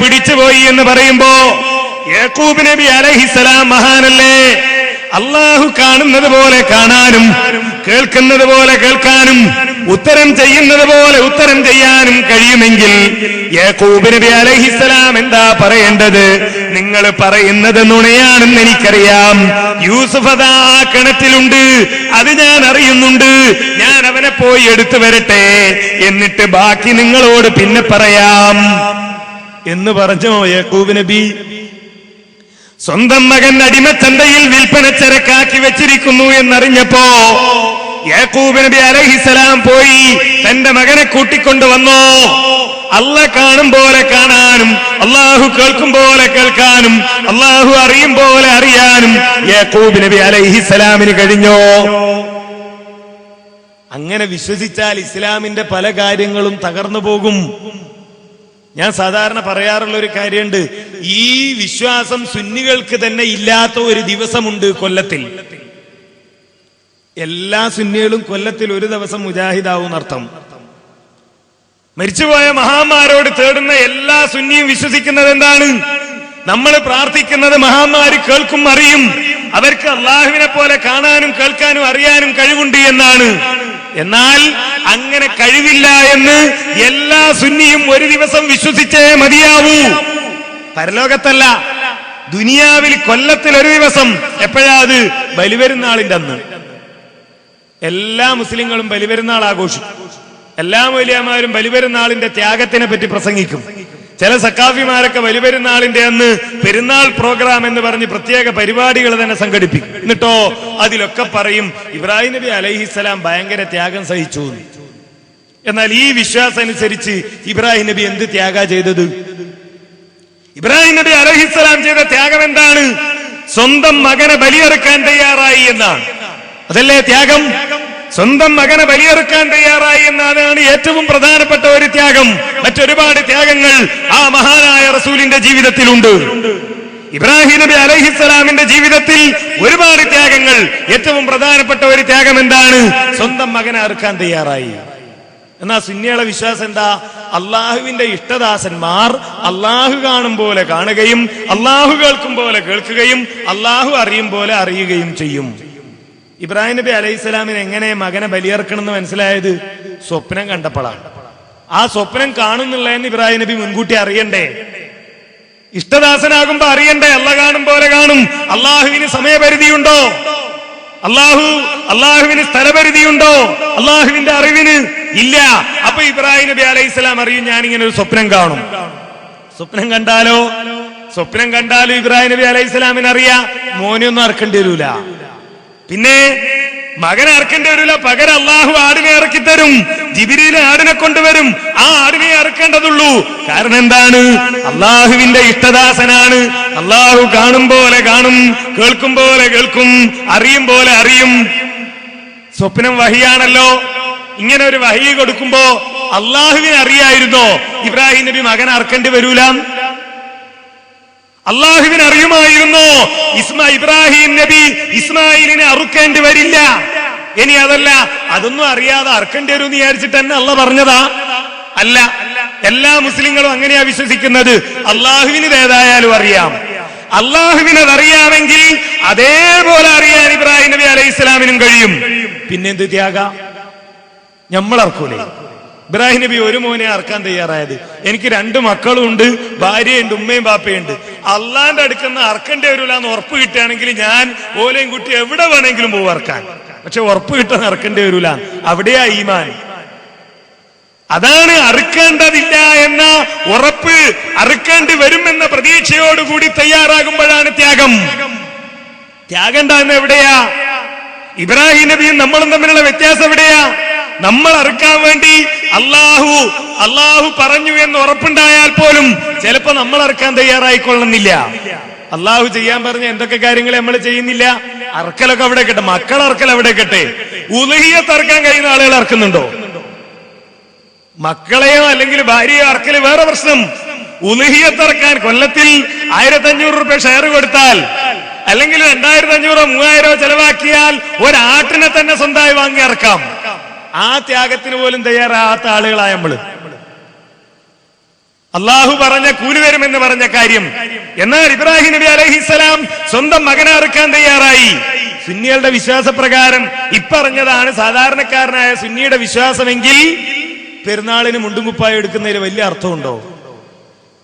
പിടിച്ചുപോയി എന്ന് പറയുമ്പോ യാക്കൂബ് നബി അലൈഹിസ്സലാം മഹാനല്ലേ. അള്ളാഹു കാണുന്നത് പോലെ കാണാനും, കേൾക്കുന്നത് പോലെ കേൾക്കാനും, ഉത്തരം ചെയ്യുന്നത് പോലെ ഉത്തരം ചെയ്യാനും കഴിയുമെങ്കിൽ യാക്കൂബ് നബി അലൈഹിസ്സലാം എന്താ പറയേണ്ടത്? നിങ്ങൾ പറയുന്നത് നുണയാണെന്ന് എനിക്കറിയാം. യൂസുഫ് അതാ കിണറ്റിലുണ്ട്, അത് ഞാൻ അറിയുന്നുണ്ട്. ഞാൻ അവനെ പോയി എടുത്തു വരട്ടെ, എന്നിട്ട് ബാക്കി നിങ്ങളോട് പിന്നെ പറയാം എന്ന് പറഞ്ഞോ യാക്കൂബ് നബി? സ്വന്തം മകൻ അടിമച്ചന്തയിൽ വിൽപ്പന ചരക്കാക്കി വെച്ചിരിക്കുന്നു എന്നറിഞ്ഞപ്പോ യാക്കൂബ് നബി അലൈഹിസ്സലാം പോയി തന്റെ മകനെ കൂട്ടിക്കൊണ്ടുവന്നു. അള്ളാഹ് കാണും പോലെ കാണാനും, അള്ളാഹു കേൾക്കും പോലെ കേൾക്കാനും, അള്ളാഹു അറിയും പോലെ അറിയാനും യാക്കൂബ് നബി അലൈഹിസ്സലാമിന് കഴിഞ്ഞോ? അങ്ങനെ വിശ്വസിച്ചാൽ ഇസ്ലാമിന്റെ പല കാര്യങ്ങളും തകർന്നു പോകും. ഞാൻ സാധാരണ പറയാറുള്ള ഒരു കാര്യമുണ്ട്, ഈ വിശ്വാസം സുന്നികൾക്ക് തന്നെ ഇല്ലാത്ത ഒരു ദിവസമുണ്ട് കൊല്ലത്തിൽ. എല്ലാ സുന്നികളും കൊല്ലത്തിൽ ഒരു ദിവസം മുജാഹിദാവും അർത്ഥം. മരിച്ചുപോയ മഹാന്മാരോട് തേടുന്ന എല്ലാ സുന്നിയും വിശ്വസിക്കുന്നത് എന്താണ്? നമ്മൾ പ്രാർത്ഥിക്കുന്നത് മഹാന്മാര് കേൾക്കും അറിയും, അവർക്ക് അള്ളാഹുവിനെ പോലെ കാണാനും കേൾക്കാനും അറിയാനും കഴിവുണ്ട് എന്നാണ്. എന്നാൽ അങ്ങനെ കഴിവില്ല എന്ന് എല്ലാ സുന്നിയും ഒരു ദിവസം വിശ്വസിച്ചേ മതിയാവൂ. പരലോകത്തല്ല, ദുനിയാവിൽ കൊല്ലത്തിൽ ഒരു ദിവസം. എപ്പോഴാ അത്? ബലിപെരുന്നാളിന്റെ അന്ന്. എല്ലാ മുസ്ലിങ്ങളും ബലിപെരുന്നാൾ ആഘോഷിക്കും. എല്ലാ മൗലവിമാരും ബലിപെരുന്നാളിന്റെ ത്യാഗത്തിനെ പറ്റി പ്രസംഗിക്കും. ചില സക്കാഫിമാരൊക്കെ ബലിപെരുന്നാളിന്റെ അന്ന് പെരുന്നാൾ പ്രോഗ്രാം എന്ന് പറഞ്ഞ് പ്രത്യേക പരിപാടികൾ തന്നെ സംഘടിപ്പിക്കും. എന്നിട്ടോ അതിലൊക്കെ പറയും ഇബ്രാഹിം നബി അലൈഹിസ്സലാം ഭയങ്കര ത്യാഗം സഹിച്ചു. എന്നാൽ ഈ വിശ്വാസം അനുസരിച്ച് ഇബ്രാഹിം നബി എന്ത് ത്യാഗ ചെയ്തത്? ഇബ്രാഹിം നബി അലൈഹിസ്സലാം ചെയ്ത ത്യാഗം എന്താണ്? സ്വന്തം മകനെ ബലിയെറുക്കാൻ തയ്യാറായി എന്നാണ്. അതല്ലേ ത്യാഗം? സ്വന്തം മകനെ ബലിയെറുക്കാൻ തയ്യാറായി എന്നതാണ് ഏറ്റവും പ്രധാനപ്പെട്ട ഒരു ത്യാഗം. മറ്റൊരുപാട് ത്യാഗങ്ങൾ ആ മഹാനായ റസൂലിന്റെ ജീവിതത്തിലുണ്ട്. ഇബ്രാഹിം നബി അലൈഹിസ്സലാമിന്റെ ജീവിതത്തിൽ ഒരുപാട് ത്യാഗങ്ങൾ. ഏറ്റവും പ്രധാനപ്പെട്ട ഒരു ത്യാഗം എന്താണ്? സ്വന്തം മകനെ അറുക്കാൻ തയ്യാറായി. എന്നാ സുന്നിയുടെ വിശ്വാസം എന്താ? അള്ളാഹുവിന്റെ ഇഷ്ടദാസന്മാർ അള്ളാഹു കാണും പോലെ കാണുകയും അള്ളാഹു കേൾക്കും പോലെ കേൾക്കുകയും അള്ളാഹു അറിയും പോലെ അറിയുകയും ചെയ്യും. ഇബ്രാഹിം നബി അലൈഹിസ്സലാമിന് എങ്ങനെ മകനെ ബലിയർക്കണം എന്ന് മനസ്സിലായത്? സ്വപ്നം കണ്ടപ്പോഴാണ്. ആ സ്വപ്നം കാണുന്നുള്ളതെന്ന് ഇബ്രാഹിം നബി മുൻകൂട്ടി അറിയണ്ടേ? ഇഷ്ടദാസനാകുമ്പോ അറിയണ്ടേ? അള്ളാഹ് കാണും പോലെ കാണും. അള്ളാഹുവിന് സമയപരിധിയുണ്ടോ? അള്ളാഹുവിന് സ്ഥലപരിധിയുണ്ടോ? അള്ളാഹുവിന്റെ അറിവിന് ഇല്ല. അപ്പൊ ഇബ്രാഹിം നബി അലൈഹിസ്സലാം അറിയും, ഞാനിങ്ങനെ ഒരു സ്വപ്നം കാണും. സ്വപ്നം കണ്ടാലും ഇബ്രാഹിം നബി അലൈഹിസ്സലാമിന് അറിയാം മോനൊന്നും അറക്കേണ്ടി വരൂല. പിന്നെ മകനെ അറക്കേണ്ടി വരില്ല, പകരം അള്ളാഹു ആടിനെ ഇറക്കി തരും. ജിബ്രീൽ ആടിനെ കൊണ്ടുവരും, ആ ആടിനെ അറക്കേണ്ടതുള്ളൂ. കാരണം എന്താണ്? അള്ളാഹുവിന്റെ ഇഷ്ടദാസനാണ്. അള്ളാഹു കാണും പോലെ കാണും, കേൾക്കും പോലെ കേൾക്കും, അറിയും പോലെ അറിയും. സ്വപ്നം വഹിയാണല്ലോ. ഇങ്ങനെ ഒരു വഹി കൊടുക്കുമ്പോ അള്ളാഹുവിനെ അറിയായിരുന്നോ ഇബ്രാഹിം നബി മകനെ അറക്കേണ്ടി വരൂല? അള്ളാഹുവിനെ അറിയുമായിരുന്നോ ഇബ്രാഹിം നബി ഇസ്മായിലിനെ അറുക്കേണ്ടി വരില്ല? ഇനി അതല്ല, അതൊന്നും അറിയാതെ അറക്കേണ്ടി വരും എന്ന് വിചാരിച്ചിട്ട് തന്നെ അള്ളാഹ് പറഞ്ഞതാ? അല്ല. എല്ലാ മുസ്ലിങ്ങളും അങ്ങനെയാ വിശ്വസിക്കുന്നത്. അള്ളാഹുവിന് ഏതായാലും അറിയാം. അള്ളാഹുവിനതറിയാമെങ്കിൽ അതേപോലെ അറിയാൻ ഇബ്രാഹിം നബി അലൈഹിസ്സലാമിനും കഴിയും. പിന്നെന്ത് ത്യാഗ? നമ്മൾ അറക്കൂലേ? ഇബ്രാഹിം നബി ഒരു മോനെ അറക്കാൻ തയ്യാറായത്. എനിക്ക് 2 മക്കളും ഉണ്ട്, ഭാര്യയുണ്ട്, ഉമ്മയും ബാപ്പയുണ്ട്. അള്ളാന്റെ അടുക്കുന്ന അറക്കേണ്ടി വരില്ല എന്ന് ഉറപ്പ് കിട്ടുകയാണെങ്കിൽ ഞാൻ ഓലയും കുട്ടി എവിടെ വേണമെങ്കിലും പോകും അറക്കാൻ. പക്ഷെ ഉറപ്പ് കിട്ടാൻ അറക്കേണ്ടി വരില്ല. അവിടെയാ ഈമാൻ. അതാണ് അറുക്കേണ്ടതില്ല എന്ന ഉറപ്പ്. അറുക്കേണ്ടി വരുമെന്ന പ്രതീക്ഷയോടുകൂടി തയ്യാറാകുമ്പോഴാണ് ത്യാഗം. ത്യാഗം ഉണ്ടാകുന്ന എവിടെയാ? ഇബ്രാഹിം നബിയും നമ്മളും തമ്മിലുള്ള വ്യത്യാസം എവിടെയാ? നമ്മൾ അറുക്കാൻ വേണ്ടി അള്ളാഹു പറഞ്ഞു എന്ന് ഉറപ്പുണ്ടായാൽ പോലും ചിലപ്പോ നമ്മൾ അറുക്കാൻ തയ്യാറായിക്കൊള്ളുന്നില്ല. അള്ളാഹു ചെയ്യാൻ പറഞ്ഞ എന്തൊക്കെ കാര്യങ്ങൾ നമ്മൾ ചെയ്യുന്നില്ല. അറക്കലൊക്കെ അവിടെ കെട്ടെ, മക്കൾ അറക്കൽ അവിടെ കെട്ടെ. ഉളുഹിയത്ത് അറക്കാൻ കഴിയുന്ന ആളുകൾ അറക്കുന്നുണ്ടോ? മക്കളെയോ അല്ലെങ്കിൽ ഭാര്യയോ അറക്കല് വേറെ പ്രശ്നം. ഉളുഹിയത്ത് അറക്കാൻ കൊല്ലത്തിൽ 1500 രൂപ ഷെയർ കൊടുത്താൽ അല്ലെങ്കിൽ 2500 3000 ചെലവാക്കിയാൽ ഒരാട്ടിനെ തന്നെ സ്വന്തമായി വാങ്ങി അറക്കാം. ആ ത്യാഗത്തിന് പോലും തയ്യാറാകാത്ത ആളുകളായ നമ്മള്. അള്ളാഹു പറഞ്ഞ കൂലി വരുമെന്ന് പറഞ്ഞ കാര്യം. എന്നാൽ ഇബ്രാഹിം നബി അലൈഹിസ്സലാം സ്വന്തം മകനെ അറുക്കാൻ തയ്യാറായി. സുന്നികളുടെ വിശ്വാസപ്രകാരം ഇപ്പറഞ്ഞതാണ് സാധാരണക്കാരനായ സുന്നിയുടെ വിശ്വാസമെങ്കിൽ പെരുന്നാളിന് മുണ്ടുംകുപ്പായം എടുക്കുന്നതിൽ വലിയ അർത്ഥമുണ്ടോ?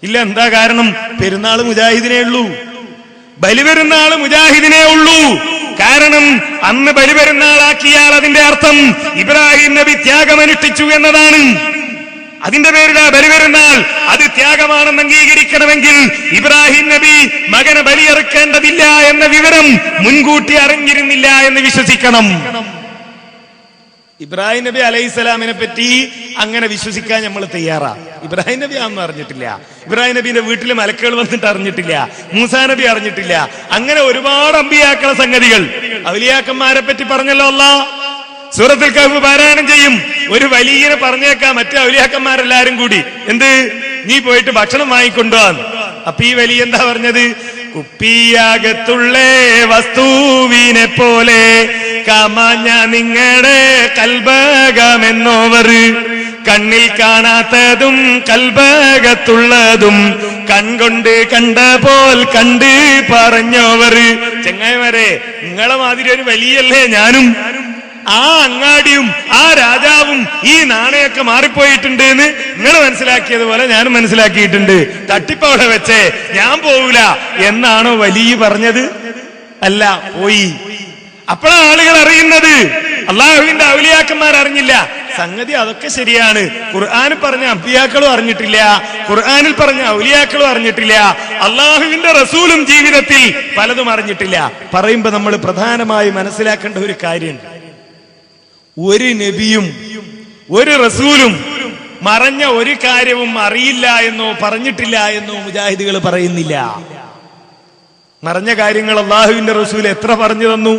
ഇല്ല. എന്താ കാരണം? പെരുന്നാൾ മുജാഹിദിനേ ഉള്ളൂ, ബലിപെരുന്നാൾ മുജാഹിദിനേ ഉള്ളൂ. കാരണം അന്ന് ബലിപെരുന്നാളാക്കിയാൽ അതിന്റെ അർത്ഥം ഇബ്രാഹിം നബി ത്യാഗമനുഷ്ഠിച്ചു എന്നതാണ്. അതിന്റെ പേരിലാ ബലിപെരുന്നാൾ. അത് ത്യാഗമാണെന്ന് അംഗീകരിക്കണമെങ്കിൽ ഇബ്രാഹിം നബി മകനെ ബലിയെറുക്കേണ്ടതില്ല എന്ന വിവരം മുൻകൂട്ടി അറിഞ്ഞിരുന്നില്ല എന്ന് വിശ്വസിക്കണം. ഇബ്രാഹിം നബി അലൈഹിസ്സലാമിനെ പറ്റി അങ്ങനെ വിശ്വസിക്കാൻ നമ്മൾ തയ്യാറാ. ഇബ്രാഹിം നബി ആണെന്ന് അറിഞ്ഞിട്ടില്ല, ഇബ്രാഹിം നബിന്റെ വീട്ടിൽ മലക്കുകൾ വന്നിട്ട് അറിഞ്ഞിട്ടില്ല, മൂസാ നബി അറിഞ്ഞിട്ടില്ല. അങ്ങനെ ഒരുപാട് അമ്പിയാക്കള സംഗതികൾ, ഔലിയാക്കന്മാരെ പറ്റി പറഞ്ഞല്ലോ അല്ലാഹ്. സൂറത്തുൽ കഹ്ഫ് പാരായണം ചെയ്യും. ഒരു വലിയനെ പറഞ്ഞേക്കാം മറ്റേ ഔലിയാക്കന്മാരെല്ലാരും കൂടി. എന്ത്? നീ പോയിട്ട് ഭക്ഷണം വാങ്ങിക്കൊണ്ടുവാന്ന്. അപ്പൊ ഈ വലിയ എന്താ പറഞ്ഞത്? കുപ്പിയകത്തുള്ള വസ്തുവിനെ പോലെ കമാഞ്ഞ നിങ്ങളുടെ കൽബകമെന്നോവർ, കണ്ണിൽ കാണാത്തതും കൽബകത്തുള്ളതും കൺകൊണ്ട് കണ്ട പോൽ കണ്ട് പറഞ്ഞോവർ. ചെങ്ങായിമാരെ, നിങ്ങളെ മാതിരി ഒരു വലിയല്ലേ ഞാനും? ആ അങ്ങാടിയും ആ രാജാവും ഈ നാണയൊക്കെ മാറിപ്പോയിട്ടുണ്ട് എന്ന് നിങ്ങൾ മനസ്സിലാക്കിയതുപോലെ ഞാനും മനസ്സിലാക്കിയിട്ടുണ്ട്. തട്ടിപ്പവിടെ വെച്ചേ ഞാൻ പോവൂല എന്നാണോ വലിയ പറഞ്ഞത്? അല്ല, പോയി. അപ്പോഴാണ് ആളുകൾ അറിയുന്നത്. അള്ളാഹുവിന്റെ ഔലിയാക്കന്മാർ അറിഞ്ഞില്ല. സംഗതി അതൊക്കെ ശരിയാണ്. ഖുർആനിൽ പറഞ്ഞ അമ്പിയാക്കളും അറിഞ്ഞിട്ടില്ല, ഖുർആനിൽ പറഞ്ഞ ഔലിയാക്കളും അറിഞ്ഞിട്ടില്ല, അള്ളാഹുവിന്റെ റസൂലും ജീവിതത്തിൽ പലതും അറിഞ്ഞിട്ടില്ല. പറയുമ്പോ നമ്മൾ പ്രധാനമായി മനസ്സിലാക്കേണ്ട ഒരു കാര്യമുണ്ട്. ഒരു നബിയും ഒരു റസൂലും മറഞ്ഞ ഒരു കാര്യവും അറിയില്ല എന്നോ പറഞ്ഞിട്ടില്ല എന്നോ മുജാഹിദുകൾ പറയുന്നില്ല. മറഞ്ഞ കാര്യങ്ങൾ അള്ളാഹുവിന്റെ റസൂൽ എത്ര പറഞ്ഞു തന്നു?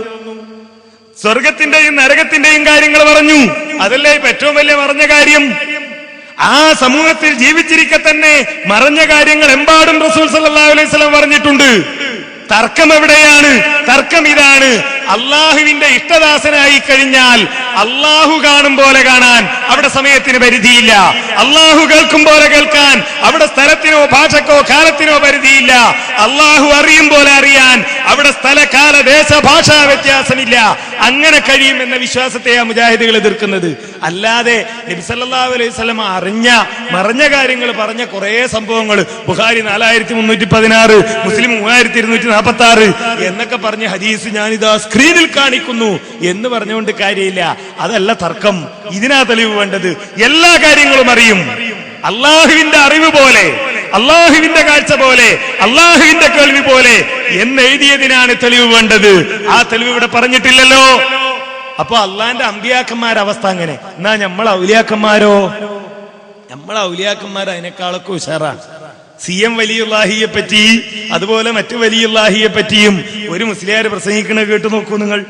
സ്വർഗത്തിന്റെയും നരകത്തിന്റെയും കാര്യങ്ങൾ പറഞ്ഞു. അതല്ലേ ഏറ്റവും വലിയ മറഞ്ഞ കാര്യം? ആ സമൂഹത്തിൽ ജീവിച്ചിരിക്കെ തന്നെ മറഞ്ഞ കാര്യങ്ങൾ എമ്പാടും റസൂൽ സല്ലല്ലാഹു അലൈഹി വസല്ലം പറഞ്ഞിട്ടുണ്ട്. തർക്കം എവിടെയാണ്? തർക്കം ഇതാണ്: അള്ളാഹുവിന്റെ ഇഷ്ടദാസനായി കഴിഞ്ഞാൽ അള്ളാഹു കാണും പോലെ കാണാൻ അവിടെ സമയത്തിന് പരിധിയില്ല. അള്ളാഹു കേൾക്കും പോലെ കേൾക്കാൻ അവിടെ സ്ഥലത്തിനോ ഭാഷക്കോ കാലത്തിനോ പരിധിയില്ല. അള്ളാഹു അറിയും പോലെ അറിയാൻ അവിടെ സ്ഥല കാല ദേശ ഭാഷാ വ്യത്യാസമില്ല. അങ്ങനെ കഴിയുമെന്ന വിശ്വാസത്തെയാ മുജാഹിദുകൾ എതിർക്കുന്നത്. അല്ലാതെ നബി സല്ലല്ലാഹു അലൈഹി വസല്ലം അറിഞ്ഞ മറഞ്ഞ കാര്യങ്ങൾ പറഞ്ഞ കുറെ സംഭവങ്ങൾ ബുഖാരി 4316, മുസ്ലിം 3246 എന്നൊക്കെ പറഞ്ഞ ഹദീസ് ഞാനിതാ സ്ക്രീനിൽ കാണിക്കുന്നു എന്ന് പറഞ്ഞുകൊണ്ട് കാര്യമില്ല. അതല്ല തർക്കം. ഇതിനാ തെളിവ് വേണ്ടത്. എല്ലാ കാര്യങ്ങളും അറിയും. അള്ളാഹുവിന്റെ അറിവ് പോലെ, അള്ളാഹുവിന്റെ കാഴ്ച പോലെ, അള്ളാഹുവിന്റെ കേൾവി പോലെ എന്നെഴുതിയതിനാണ് തെളിവ് വേണ്ടത്. ആ തെളിവ് ഇവിടെ പറഞ്ഞിട്ടില്ലല്ലോ. അപ്പൊ അള്ളാന്റെ അമ്പിയാക്കന്മാരുടെ അവസ്ഥ അങ്ങനെ. എന്നാ നമ്മളെ ഔലിയാക്കന്മാരോ? നമ്മളെ ഔലിയാക്കന്മാർ അതിനേക്കാളൊക്കെ ഉഷാറാണ്. CM വലിയുല്ലാഹിയെ പറ്റി അതുപോലെ മറ്റു വലിയുല്ലാഹിയെ പറ്റിയും ഒരു മുസ്ലിയാർ പ്രസംഗിക്കണ കേട്ടു നോക്കൂ നിങ്ങൾ.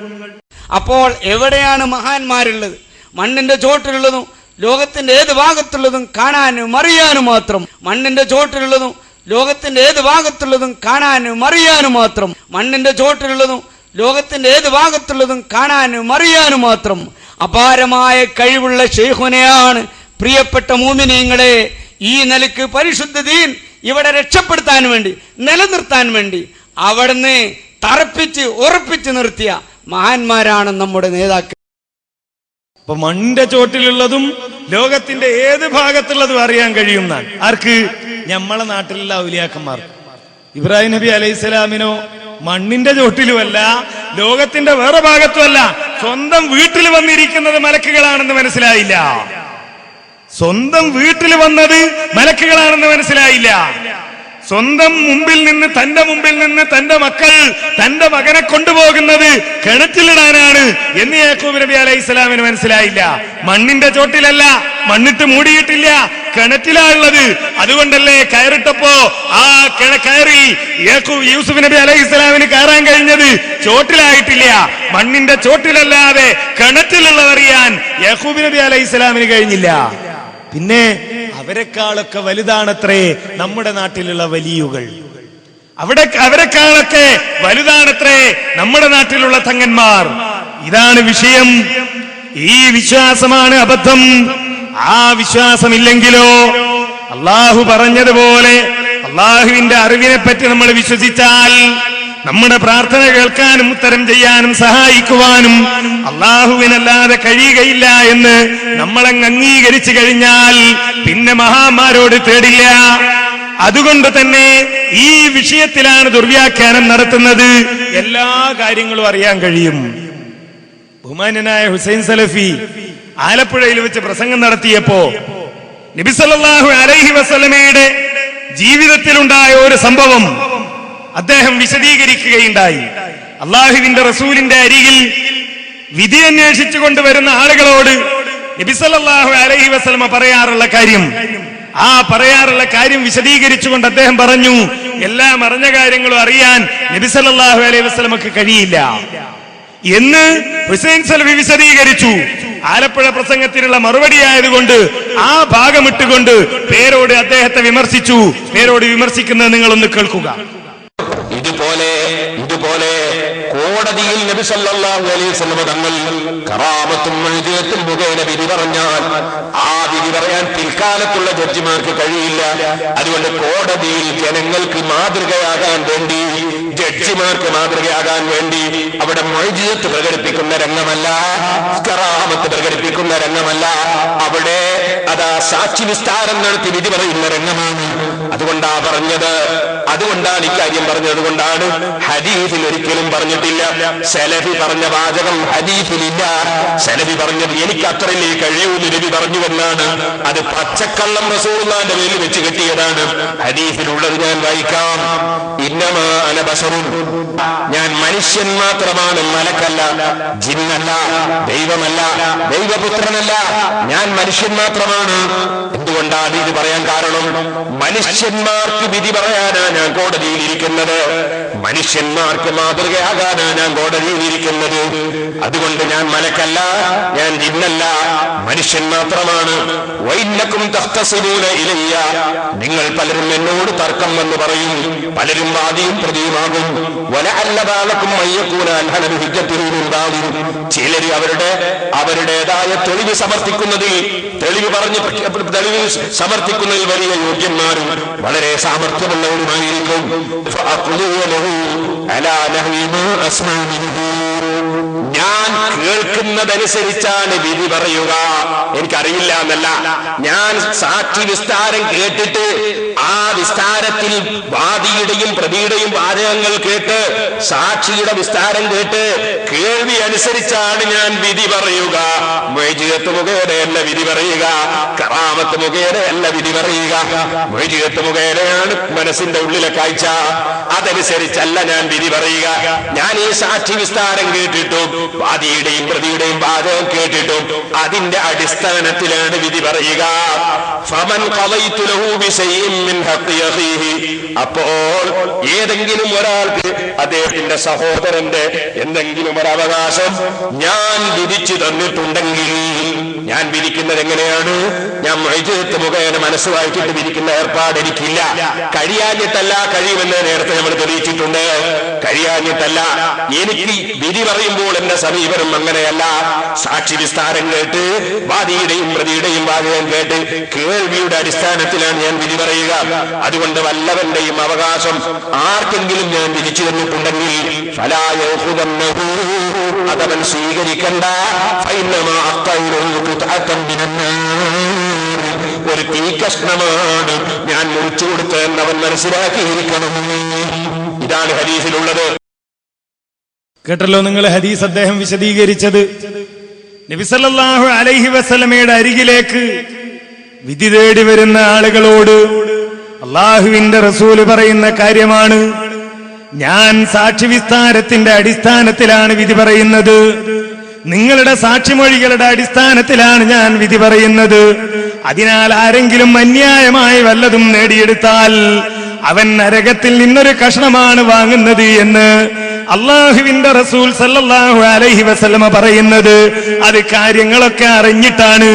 അപ്പോൾ എവിടെയാണ് മഹാന്മാരുള്ളത്? മണ്ണിന്റെ ചോട്ടിലുള്ളതും ലോകത്തിന്റെ ഏത് ഭാഗത്തുള്ളതും കാണാനും അറിയാനും മാത്രം. മണ്ണിന്റെ ചോട്ടിലുള്ളതും ലോകത്തിന്റെ ഏത് ഭാഗത്തുള്ളതും കാണാനും അറിയാനും മാത്രം. മണ്ണിന്റെ ചോട്ടിലുള്ളതും ലോകത്തിന്റെ ഏത് ഭാഗത്തുള്ളതും കാണാനും അറിയാനും മാത്രം അപാരമായ കഴിവുള്ള ശൈഖുനെയാണ് പ്രിയപ്പെട്ട മുഅ്മിനീങ്ങളെ ഈ നിലക്ക് പരിശുദ്ധ ദീൻ ഇവിടെ രക്ഷപ്പെടുത്താൻ വേണ്ടി, നിലനിർത്താൻ വേണ്ടി അവിടുന്ന് തറപ്പിച്ച് ഉറപ്പിച്ച് നിർത്തിയ മഹാന്മാരാണ് നമ്മുടെ നേതാക്കൾ. അപ്പൊ മണ്ണിന്റെ ചോട്ടിലുള്ളതും ലോകത്തിന്റെ ഏത് ഭാഗത്തുള്ളതും അറിയാൻ കഴിയുന്നതാണ്. ആർക്ക്? നമ്മളെ നാട്ടിലുള്ള ഔലിയാക്കന്മാർ. ഇബ്രാഹിം നബി അലൈഹിസ്സലാമിനോ മണ്ണിന്റെ ചോട്ടിലുമല്ല, ലോകത്തിന്റെ വേറെ ഭാഗത്തുമല്ല, സ്വന്തം വീട്ടിൽ വന്നിരിക്കുന്നത് മലക്കുകളാണെന്ന് മനസ്സിലായില്ല. സ്വന്തം വീട്ടിൽ വന്നത് മലക്കുകളാണെന്ന് മനസ്സിലായില്ല. സ്വന്തം മുമ്പിൽ നിന്ന്, തന്റെ മുമ്പിൽ നിന്ന് തന്റെ മക്കൾ തന്റെ മകനെ കൊണ്ടുപോകുന്നത് കിണറ്റിലിടാനാണ് എന്ന് യാക്കൂബ് നബി അലൈഹി സ്വലാമിന് മനസ്സിലായില്ല. മണ്ണിന്റെ ചോട്ടിലല്ല, മണ്ണിട്ട് മൂടിയിട്ടില്ല, കിണറ്റിലാണുള്ളത്. അതുകൊണ്ടല്ലേ കയറിട്ടപ്പോ ആ കയറി യൂസുഫ് നബി അലൈഹി സ്വലാമിന് കയറാൻ കഴിഞ്ഞത് ചോട്ടിലായിട്ടില്ല. മണ്ണിന്റെ ചോട്ടിലല്ലാതെ കിണറ്റിലുള്ളതറിയാൻ യാക്കൂബ് നബി അലൈഹി സ്വലാമിന് കഴിഞ്ഞില്ല. പിന്നെ അവരെക്കാളൊക്കെ വലുതാണത്രേ നമ്മുടെ നാട്ടിലുള്ള വലിയുകൾ. അവരെക്കാളൊക്കെ വലുതാണത്രേ നമ്മുടെ നാട്ടിലുള്ള തങ്ങന്മാർ. ഇതാണ് വിഷയം. ഈ വിശ്വാസമാണ് അബദ്ധം. ആ വിശ്വാസമില്ലെങ്കിലോ അള്ളാഹു പറഞ്ഞതുപോലെ അള്ളാഹുവിന്റെ അറിവിനെ പറ്റി നമ്മൾ വിശ്വസിച്ചാൽ നമ്മുടെ പ്രാർത്ഥന കേൾക്കാനും ഉത്തരം ചെയ്യാനും സഹായിക്കുവാനും അള്ളാഹുവിനല്ലാതെ കഴിയുകയില്ല എന്ന് നമ്മളങ്ങ് അംഗീകരിച്ചു കഴിഞ്ഞാൽ പിന്നെ മഹാന്മാരോട് തേടില്ല. അതുകൊണ്ട് തന്നെ ഈ വിഷയത്തിലാണ് ദുർവ്യാഖ്യാനം നടത്തുന്നത്. എല്ലാ കാര്യങ്ങളും അറിയാൻ കഴിയും. ബഹുമാന്യനായ ഹുസൈൻ സലഫി ആലപ്പുഴയിൽ വെച്ച് പ്രസംഗം നടത്തിയപ്പോ നബി സല്ലല്ലാഹു അലൈഹി വസല്ലമയുടെ ജീവിതത്തിലുണ്ടായ ഒരു സംഭവം അദ്ദേഹം വിശദീകരിക്കുകയുണ്ടായി. അള്ളാഹുവിന്റെ റസൂലിന്റെ അരികിൽ വിധി അന്വേഷിച്ചു കൊണ്ടുവരുന്ന ആളുകളോട് നബി സല്ലല്ലാഹു അലൈഹി വസല്ലമ പറയാറുള്ള കാര്യം വിശദീകരിച്ചുകൊണ്ട് അദ്ദേഹം പറഞ്ഞു, എല്ലാ മറഞ്ഞ കാര്യങ്ങളും അറിയാൻ നബി സല്ലല്ലാഹു അലൈഹി വസല്ലമക്ക് കഴിയില്ല എന്ന് ഹുസൈൻ സലഫി വിശദീകരിച്ചു. ആലപ്പുഴ പ്രസംഗത്തിനുള്ള മറുപടിയായതുകൊണ്ട് ആ ഭാഗമിട്ടുകൊണ്ട് പേരോട് അദ്ദേഹത്തെ വിമർശിച്ചു. പേരോട് വിമർശിക്കുന്നത് നിങ്ങളൊന്ന് കേൾക്കുക. ഇതുപോലെ കോടതിയിൽ നബി സല്ലല്ലാഹു അലൈഹി വസല്ലം തങ്ങൾ കറാമത്തും മുഅ്ജിസത്തും മുഖേന വിധി പറഞ്ഞാൽ ആ വിധി പറയാൻ പിൽക്കാലത്തുള്ള ജഡ്ജിമാർക്ക് കഴിയില്ല. അതുകൊണ്ട് കോടതിയിൽ ജനങ്ങൾക്ക് മാതൃകയാകാൻ വേണ്ടി, ജഡ്ജിമാർക്ക് മാതൃകയാകാൻ വേണ്ടി അവിടെ മുഅ്ജിസത്ത് പ്രകടിപ്പിക്കുന്ന രംഗമല്ല, കറാമത്ത് പ്രകടിപ്പിക്കുന്ന രംഗമല്ല, അവിടെ അതാ സാക്ഷി വിസ്താരം നടത്തി വിധി പറയുന്ന രംഗമാണ്. അതുകൊണ്ടാണ് ഇക്കാര്യം പറഞ്ഞത്. അതുകൊണ്ടാണ് ഹദീസിൽ ഒരിക്കലും പറഞ്ഞിട്ടില്ല. സലഫി പറഞ്ഞ വാചകം ഹദീസിലില്ല. സലഫി പറഞ്ഞത് എനിക്ക് അത്രയല്ലേ കഴിയൂന്ന് നബി പറഞ്ഞുവെന്നാണ്. അത് പച്ചക്കള്ളം റസൂലുള്ളാഹിന്റെ പേരിൽ വെച്ച് കെട്ടിയതാണ്. ഹദീസിലുള്ളത് ഞാൻ വായിക്കാം. ഇന്നമാ അന ബശറുൻ, ഞാൻ മനുഷ്യൻ മാത്രമാണ്, മലക്കല്ല, ജിന്നല്ല, ദൈവമല്ല, ദൈവപുത്രനല്ല, ഞാൻ മനുഷ്യൻ മാത്രമാണ്. എന്തുകൊണ്ടാണ് ഇത് പറയാൻ കാരണം? മനുഷ്യന്മാർക്ക് വിധി പറയാനാ ഞാൻ കോടതിയിൽ ഇരിക്കുന്നത്, മനുഷ്യന്മാർക്ക് മാതൃകയാകാനാ ഞാൻ കോടതിയിൽ ഇരിക്കുന്നത്. അതുകൊണ്ട് ഞാൻ മലക്കല്ല, ഞാൻ ജിന്നല്ല, മനുഷ്യൻ മാത്രമാണ്. വൈന്നക്കും തഖ്തസിമൂന ഇലയ്യ, നിങ്ങൾ പലരും എന്നോട് തർക്കം എന്ന് പറയും, പലരും വാദിയും പ്രതിയുമാകും. വലഅല്ല ബാലക്കും മയ്യകൂന അൽഹന ബിഹുജ്ജത്തിൻ മിൻ ബാദിൻ, ചിലർ അവരുടേതായ തെളിവ് സമർത്ഥിക്കുന്നതിൽ, തെളിവ് സമർത്ഥിക്കുന്നതിൽ വലിയ യോഗ്യന്മാരും വളരെ സാമർഥ്യമുള്ളവരുമായിരിക്കും. ഞാൻ കേൾക്കുന്നതനുസരിച്ചാണ് വിധി പറയുക. എനിക്കറിയില്ല എന്നല്ല, ഞാൻ സാക്ഷി വിസ്താരം കേട്ടിട്ട് ആ വിസ്താരത്തിൽ വാദിയുടെയും പ്രതിയുടെയും വാചകങ്ങൾ കേട്ട്, സാക്ഷിയുടെ വിസ്താരം കേട്ട് കേൾവി അനുസരിച്ചാണ് ഞാൻ വിധി പറയുക. മുഅ്ജിസത്ത് മുഖേനയല്ല വിധി പറയുക, കറാമത്ത് മുഖേനയല്ല വിധി പറയുക. മുഅ്ജിസത്ത് മുഖേനയാണ് മനസ്സിന്റെ ഉള്ളിലെ കാഴ്ച, അതനുസരിച്ചല്ല ഞാൻ വിധി പറയുക. ഞാൻ ഈ സാക്ഷി വിസ്താരം കേട്ടിട്ടും വാദിയുടെയും പ്രതിയുടെയും വാദം കേട്ടിട്ടും അതിന്റെ അടിസ്ഥാനത്തിലാണ് വിധി പറയുക. ഫമൻ ഖളൈതു ലഹു ബിശൈഇൻ മിൻ ഹഖ്ഖി അഖീഹി, അപ്പോൾ ഏതെങ്കിലും ഒരാൾക്ക് അദ്ദേഹത്തിന്റെ സഹോദരന്റെ എന്തെങ്കിലും ഒരു അവകാശം ഞാൻ വിധിച്ചു തന്നിട്ടുണ്ടെങ്കിൽ, ഞാൻ വിധിക്കുന്നത് എങ്ങനെയാണ്? ഞാൻ മുഅ്ജിസത്ത് മുഖേന മനസ്സുവായിട്ടിട്ട് വിധിക്കുന്ന ഏർപ്പാട് എനിക്കില്ല. കഴിയാഞ്ഞിട്ടല്ല, കഴിയുമെന്ന് നേരത്തെ നമ്മൾ തെളിയിച്ചിട്ടുണ്ട്. കഴിയാഞ്ഞിട്ടല്ല, എനിക്ക് വിധി പറയുമ്പോൾ എന്റെ സമീപനം അങ്ങനെയല്ല. സാക്ഷി വിസ്താരം കേട്ട് വാദിയുടെയും പ്രതിയുടെയും വാദം കേട്ട് കേൾവിയുടെ അടിസ്ഥാനത്തിലാണ് ഞാൻ വിധി പറയുക. അതുകൊണ്ട് വല്ലവന്റെയും അവകാശം ആർക്കെങ്കിലും ഞാൻ വിധിച്ചു തന്നിട്ടുണ്ടെങ്കിൽ ഫലാ യഖുദന്നഹു, അതവൻ സ്വീകരിക്കണ്ട. ഫൈന്നമാ അഖ്തൈറു ഖുത്അതൻ മിനന്നാർ, ഒരു തീ കഷ്ണമാണ് ഞാൻ മുറിച്ചു കൊടുത്തതെന്ന് അവൻ മനസ്സിലാക്കിയിരിക്കണം. ഇതാണ് ഹദീസിലുള്ളത്. കേട്ടല്ലോ നിങ്ങൾ ഹദീസ് അദ്ദേഹം വിശദീകരിച്ചത്. നബി സല്ലല്ലാഹു അലൈഹി വസല്ലമയുടെ അരികിലേക്ക് വിധി തേടി വരുന്ന ആളുകളോട് അള്ളാഹുവിന്റെ റസൂല് പറയുന്ന കാര്യമാണ്, ഞാൻ സാക്ഷി വിസ്താരത്തിന്റെ അടിസ്ഥാനത്തിലാണ് വിധി പറയുന്നത്, നിങ്ങളുടെ സാക്ഷിമൊഴികളുടെ അടിസ്ഥാനത്തിലാണ് ഞാൻ വിധി പറയുന്നത്. അതിനാൽ ആരെങ്കിലും അന്യായമായി വല്ലതും നേടിയെടുത്താൽ അവൻ നരകത്തിൽ നിന്നൊരു കഷ്ണമാണ് വാങ്ങുന്നത് എന്ന് അള്ളാഹുവിന്റെ റസൂൽ സല്ലല്ലാഹു അലൈഹി വസല്ലമ പറയുന്നത്. അത് കാര്യങ്ങളൊക്കെ അറിഞ്ഞിട്ടാണ്.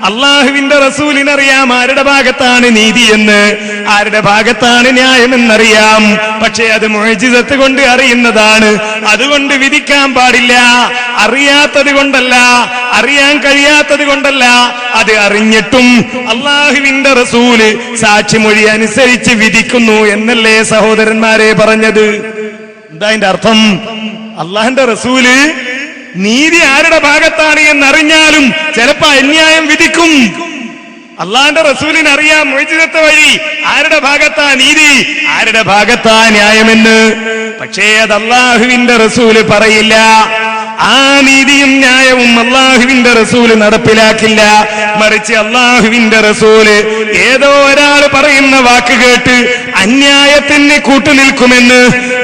അള്ളാഹുവിന്റെ റസൂലിനറിയാം ആരുടെ ഭാഗത്താണ് നീതി എന്ന്, ആരുടെ ഭാഗത്താണ് ന്യായമെന്നറിയാം. പക്ഷേ അത് മുഅ്ജിസത്ത് കൊണ്ട് അറിയുന്നതാണ്. അതുകൊണ്ട് വിധിക്കാൻ പാടില്ല. അറിയാത്തത് കൊണ്ടല്ല, അറിയാൻ കഴിയാത്തത് കൊണ്ടല്ല, അത് അറിഞ്ഞിട്ടും അള്ളാഹുവിന്റെ റസൂല് സാക്ഷിമൊഴി അനുസരിച്ച് വിധിക്കുന്നു എന്നല്ലേ സഹോദരന്മാരെ പറഞ്ഞത്? എന്താ അതിന്റെ അർത്ഥം? അള്ളാഹിന്റെ റസൂല് നീതി ആരുടെ ഭാഗത്താണ് എന്നറിഞ്ഞാലും ചിലപ്പോ അന്യായം വിധിക്കും. അള്ളാഹിന്റെ റസൂലിന് അറിയാം മുഅ്ജിസത്ത് വഴി ആരുടെ ഭാഗത്താ നീതി, ആരുടെ ഭാഗത്താ ന്യായമെന്ന്. പക്ഷേ അത് അള്ളാഹുവിന്റെ റസൂല് പറയില്ല. ആ നീതിയും ന്യായവും അള്ളാഹുവിന്റെ റസൂല് നടപ്പിലാക്കില്ല. മറിച്ച് അള്ളാഹുവിന്റെ റസൂല് ഏതോ ഒരാൾ പറയുന്ന വാക്ക് കേട്ട് അന്യായത്തിന് കൂട്ടുനിൽക്കുമെന്ന്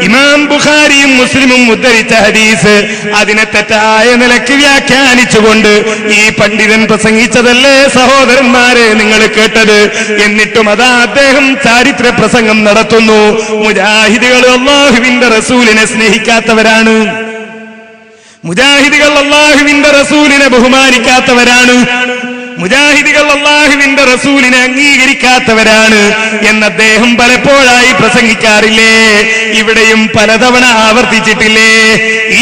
ഇമാം ബുഖാരിയും മുസ്ലിമും ഉദ്ധരിച്ച ഹദീസ് അതിനെ തെറ്റായ നിലയ്ക്ക് വ്യാഖ്യാനിച്ചുകൊണ്ട് ഈ പണ്ഡിതൻ പ്രസംഗിച്ചതല്ലേ സഹോദരന്മാരെ നിങ്ങൾ കേട്ടത്? എന്നിട്ടും അതാ അദ്ദേഹം ചാരിത്ര പ്രസംഗം നടത്തുന്നു. മുജാഹിദുകൾ അള്ളാഹുവിന്റെ റസൂലിനെ സ്നേഹിക്കാത്തവരാണ്. മുജാഹിദുകൾ അല്ലാഹുവിന്റെ റസൂലിനെ ബഹുമാനിക്കാത്തവരാണ്, മുജാഹിദുകൾ അല്ലാഹുവിന്റെ റസൂലിനെ അംഗീകരിക്കാത്തവരാണ് എന്ന് അദ്ദേഹം പലപ്പോഴായി പ്രസംഗിക്കാറില്ലേ? ഇവിടെയും പലതവണ ആവർത്തിച്ചിട്ടില്ലേ?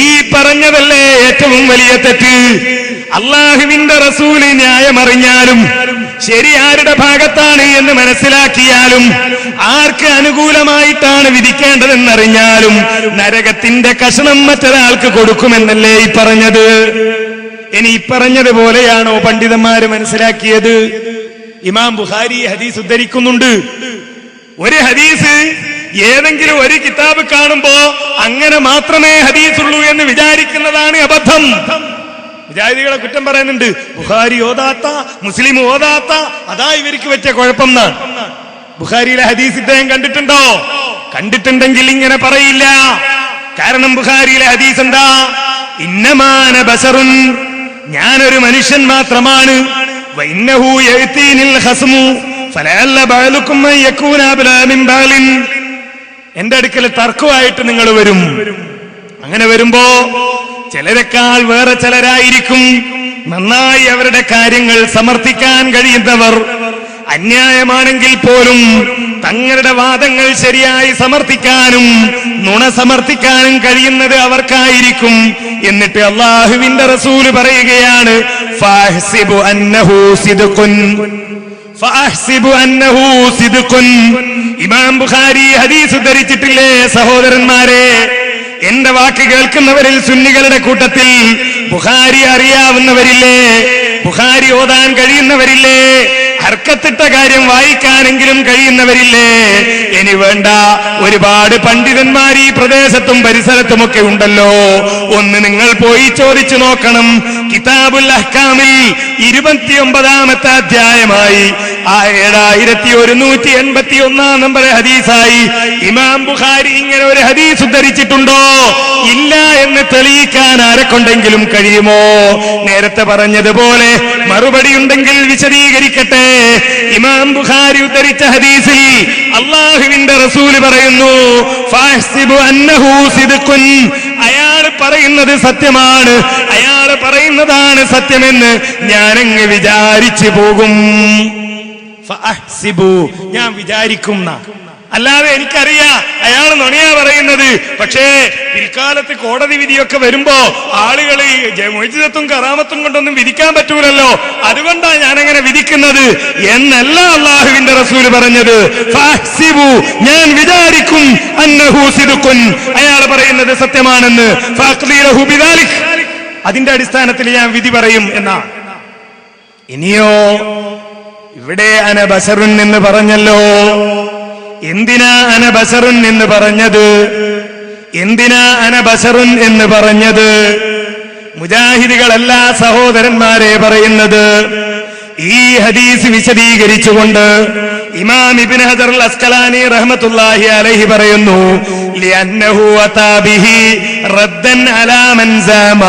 ഈ പറഞ്ഞതല്ലേ ഏറ്റവും വലിയ തെറ്റ്? അല്ലാഹുവിന്റെ റസൂല് ന്യായമറിഞ്ഞാലും ശരി ആരുടെ ഭാഗത്താണ് എന്ന് മനസ്സിലാക്കിയാലും ആർക്ക് അനുകൂലമായിട്ടാണ് വിധിക്കേണ്ടതെന്നറിഞ്ഞാലും നരകത്തിന്റെ കഷണം മറ്റൊരാൾക്ക് കൊടുക്കുമെന്നല്ലേ ഈ പറഞ്ഞത്? ഇനി ഈ പറഞ്ഞതുപോലെയാണോ പണ്ഡിതന്മാര് മനസ്സിലാക്കിയത്? ഇമാം ബുഖാരി ഹദീസ് ഉദ്ധരിക്കുന്നുണ്ട്. ഒരു ഹദീസ് ഏതെങ്കിലും ഒരു കിതാബ് കാണുമ്പോ അങ്ങനെ മാത്രമേ ഹദീസുള്ളൂ എന്ന് വിചാരിക്കുന്നതാണ് അബദ്ധം. മുജാഹിദികളെ കുറ്റം പറയുന്നുണ്ട്, ബുഖാരി ഓതാത്ത, മുസ്ലിം ഓതാത്ത, അതാ ഇവർക്ക് പറ്റിയ കുഴപ്പം എന്നാണ്. ബുഖാരിയിലെ ഹദീസ് ഇദ്ദേഹം കണ്ടിട്ടുണ്ടോ? കണ്ടിട്ടുണ്ടെങ്കിൽ ഇങ്ങനെ പറയില്ല. കാരണം ബുഖാരിയിലെ ഹദീസ് എന്താ? ഇന്നമാന ബശറുൻ, ഞാനൊരു മനുഷ്യൻ മാത്രമാണ്. വഇന്നഹു യഅതീനിൽ ഖസ്മു ഫലഅല്ല ബഅലുകും അൻ യകൂന അബ്ലാ മിൻ ബഅലിൻ. എന്റെ അടുക്കൽ തർക്കമായിട്ട് നിങ്ങൾ വരും. അങ്ങനെ വരുമ്പോ ചിലരെക്കാൾ വേറെ ചിലരായിരിക്കും നന്നായി അവരുടെ കാര്യങ്ങൾ സമർത്ഥിക്കാൻ കഴിയുന്നവർ. അന്യായമാണെങ്കിൽ പോലും തങ്ങളുടെ വാദങ്ങൾ ശരിയായി സമർത്ഥിക്കാനും നുണ സമർത്ഥിക്കാനും കഴിയുന്നത് അവർക്കായിരിക്കും. എന്നിട്ട് അല്ലാഹുവിന്റെ റസൂല് പറയുകയാണ്, ഫഅഹ്സിബു അന്നഹു സിദ്ഖുൻ, ഫഅഹ്സിബു അന്നഹു സിദ്ഖുൻ. ഇമാം ബുഖാരി ഹദീസ് ഉദ്ധരിച്ചിട്ടില്ലേ സഹോദരന്മാരെ? എന്റെ വാക്ക് കേൾക്കുന്നവരിൽ സുന്നികളുടെ കൂട്ടത്തിൽ ബുഖാരി അറിയാവുന്നവരില്ലേ? ബുഖാരി ഓതാൻ കഴിയുന്നവരില്ലേ? ഹർക്കത്തിട്ട കാര്യം വായിക്കാനെങ്കിലും കഴിയുന്നവരില്ലേ? ഇനി വേണ്ട, ഒരുപാട് പണ്ഡിതന്മാർ ഈ പ്രദേശത്തും പരിസരത്തുമൊക്കെ ഉണ്ടല്ലോ. ഒന്ന് നിങ്ങൾ പോയി ചോദിച്ചു നോക്കണം. കിതാബുൽ അഹ്കാമിൽ 29-ാമത്തെ അധ്യായമായി 7181 നമ്പർ ഹദീസായി ഇമാം ബുഖാരി ഇങ്ങനെ ഒരു ഹദീസ് ഉദ്ധരിച്ചിട്ടുണ്ടോ? ഇല്ല എന്ന് തെളിയിക്കാൻ ആരെക്കൊണ്ടെങ്കിലും കഴിയുമോ? നേരത്തെ പറഞ്ഞതുപോലെ മറുപടി ഉണ്ടെങ്കിൽ വിശദീകരിക്കട്ടെ. ഇമാം ബുഖാരി ഉദ്ധരിച്ച ഹദീസിൽ അല്ലാഹുവിന്റെ റസൂല് പറയുന്നു, ഫഅഹ്സിബു അന്നഹു സിദ്ഖുൻ, അയാൾ പറയുന്നത് സത്യമാണ്, അയാൾ പറയുന്നതാണ് സത്യമെന്ന് ഞാനങ്ങ് വിചാരിച്ചു പോകും. ഫഅഹ്സിബു, ഞാൻ വിചാരിക്കും. അല്ലാതെ എനിക്കറിയാം അയാൾ നുണയാ പറയുന്നത്. പക്ഷേ പിൽക്കാലത്ത് കോടതി വിധിയൊക്കെ വരുമ്പോ ആളുകൾ മുഅ്ജിസത്തും കറാമത്തും കൊണ്ടൊന്നും വിധിക്കാൻ പറ്റൂലല്ലോ, അതുകൊണ്ടാണ് ഞാനങ്ങനെ വിധിക്കുന്നത് എന്നല്ല അല്ലാഹുവിന്റെ റസൂല് പറഞ്ഞത്. ഫഅഹ്സിബു, ഞാൻ വിചാരിക്കും, അന്നഹു സിദ്ഖുൻ, അയാൾ പറയുന്നത് സത്യമാണെന്ന്. ഫഅഖ്ദിറഹു ബിദാലിക്, അതിന്റെ അടിസ്ഥാനത്തിൽ ഞാൻ വിധി പറയും എന്നാ. ഇനിയോ ഇവിടെ അന ബശറുൻ എന്ന് പറഞ്ഞല്ലോ. എന്തിനാ അന ബശറുൻ എന്ന് പറഞ്ഞത്? എന്തിനാ അന ബശറുൻ എന്ന് പറഞ്ഞത്? മുജാഹിദുകളല്ല സഹോദരന്മാരെ പറയുന്നത്. ഈ ഹദീസ് വിശദീകരിച്ചുകൊണ്ട് ഇമാം ഇബ്നു ഹജർ അൽ അസ്കലാനി റഹ്മത്തുള്ളാഹി അലൈഹി പറയുന്നു, ലിഅന്നഹു അതാ ബിഹി റദ്ദൻ അലാ മൻ സാമ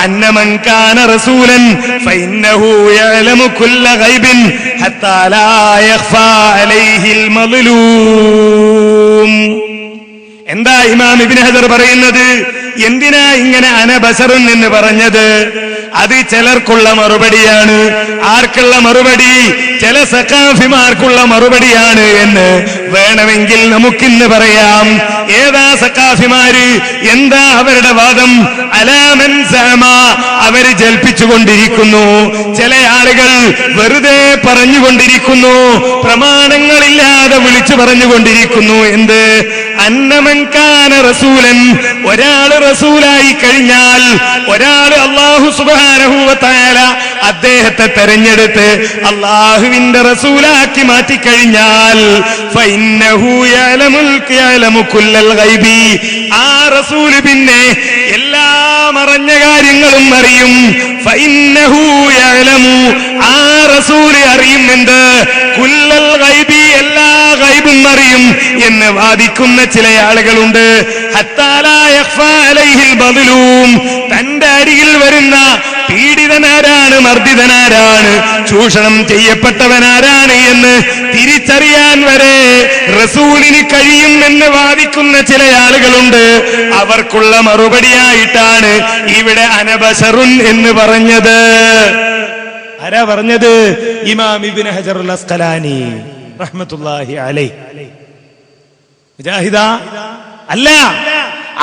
അന്ന മൻ കാന റസൂലൻ ഫഇന്നഹു യഅലമു കുല്ല ഗൈബിൻ ഹത്താ ലാ യഖ്ഫാ അലൈഹിൽ മദ്ലൂം. എന്താ ഇമാം ഇബ്നു ഹജർ പറയുന്നത്? എന്തിനാ ഇങ്ങനെ അന ബശറുൻ എന്ന് പറഞ്ഞത്? അത് ചിലർക്കുള്ള മറുപടിയാണ്. ആർക്കുള്ള മറുപടി? ചില സഖാഫിമാർക്കുള്ള മറുപടിയാണ് എന്ന് വേണമെങ്കിൽ നമുക്കിന്ന് പറയാം. ഏതാ സഖാഫിമാര്? എന്താ അവരുടെ വാദം? അലാമൻ സഅമ, അവര് ജൽപ്പിച്ചുകൊണ്ടിരിക്കുന്നു. ചില ആളുകൾ വെറുതെ പറഞ്ഞുകൊണ്ടിരിക്കുന്നു, പ്രമാണങ്ങളില്ലാതെ വിളിച്ചു പറഞ്ഞുകൊണ്ടിരിക്കുന്നു. എന്ത്? അന്നമൻ കാന റസൂലൻ, ഒരാള് റസൂലായി കഴിഞ്ഞാൽ, ഒരാള് അല്ലാഹു സുബ്ഹാനഹു വ തആല അദ്ദേഹത്തെ തെരഞ്ഞെടുത്ത് അല്ലാഹുവിന്റെ റസൂലാക്കി മാറ്റിക്കഴിഞ്ഞാൽ, ഫഇന്നഹു യഅലമു കുല്ലൽ ഗൈബി, ആ റസൂല് പിന്നെ എല്ലാ മറഞ്ഞ കാര്യങ്ങളും അറിയും. ഫഇന്നഹു യഅലമു, ആ റസൂല് അറിയും. എന്ത്? കുല്ലൽ ഗൈബി, എല്ലാ ഗൈബും അറിയും എന്ന് വാദിക്കുന്ന ചില ആളുകളുണ്ട്. ഹത്താ ലാ യഖ്ഫാ അലൈഹിൽ മദ്ലൂം, തന്റെ അരികിൽ വരുന്ന പീഡിതനാരാണ് ആരാണ്, മർദ്ദിതനാരാണ്, ചൂഷണം ചെയ്യപ്പെട്ടവനാരാണ് എന്ന് തിരിച്ചറിയാൻ വരെ റസൂലിന് കഴിയുമെന്ന് വാദിക്കുന്ന ചില ആളുകളുണ്ട്. അവർക്കുള്ള മറുപടിയായിട്ടാണ് ഇവിടെ അനബശറുൻ എന്ന് പറഞ്ഞത്. ആരാ പറഞ്ഞത്? ഇമാം ഇബ്നു ഹജറുൽ അസ്ഖലാനി റഹ്മത്തുള്ളാഹി അലൈഹി. മുജാഹിദ അല്ല.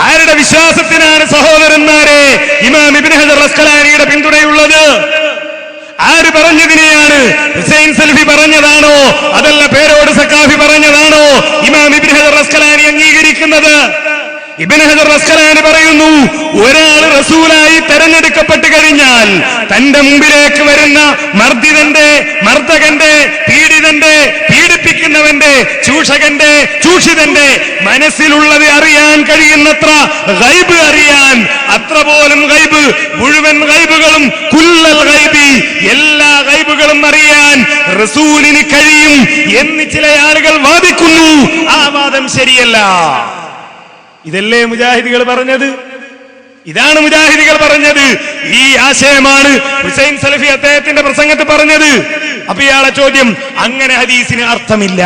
ആരുടെ വിശ്വാസത്തിനാണ് സഹോദരന്മാരെ ഇമാം ഇബ്നു ഹജറുൽ അസ്ഖലാനിയുടെ പിന്തുണയുള്ളത്? ആര് പറഞ്ഞതിനെയാണ്? ഹുസൈൻ സലഫി പറഞ്ഞതാണോ അതല്ല പേരോട് സഖാഫി പറഞ്ഞതാണോ ഇമാം ഇബ്നു ഹജറുൽ അസ്ഖലാനി അംഗീകരിക്കുന്നത്? ഇബ്നു ഹജറുൽ അസ്ഖലാനി പറയുന്നു, ഒരാൾ റസൂലായി തെരഞ്ഞെടുക്കപ്പെട്ട് കഴിഞ്ഞാൽ തന്റെ മുമ്പിലേക്ക് വരുന്ന മർദ്ദിതന്റെ, മർദ്ദകന്റെ, പീഡിതന്റെ, പീഡിപ്പിക്കുന്നവന്റെ, ചൂഷകന്റെ, ചൂഷിതന്റെ മനസ്സിലുള്ളത് അറിയാൻ കഴിയുന്നത്ര ഗൈബ് അറിയാൻ, അത്ര പോലും ഗൈബ്, മുഴുവൻ ഗൈബുകളും, കുല്ലൽ ഗൈബി, എല്ലാ ഗൈബുകളും അറിയാൻ റസൂലിന് കഴിയും എന്ന് ചില ആളുകൾ വാദിക്കുന്നു. ആ വാദം ശരിയല്ല. ഇതല്ലേ മുജാഹിദികൾ പറഞ്ഞത്? ഇതാണ് മുജാഹിദികൾ പറഞ്ഞത്. ഈ ആശയമാണ് ഹുസൈൻ സലഫി അദ്ദേഹത്തിന്റെ പ്രസംഗത്തിൽ പറഞ്ഞത്. അപ്പൊ ഇയാളെ ചോദ്യം, അങ്ങനെ ഹദീസിന് അർത്ഥമില്ല,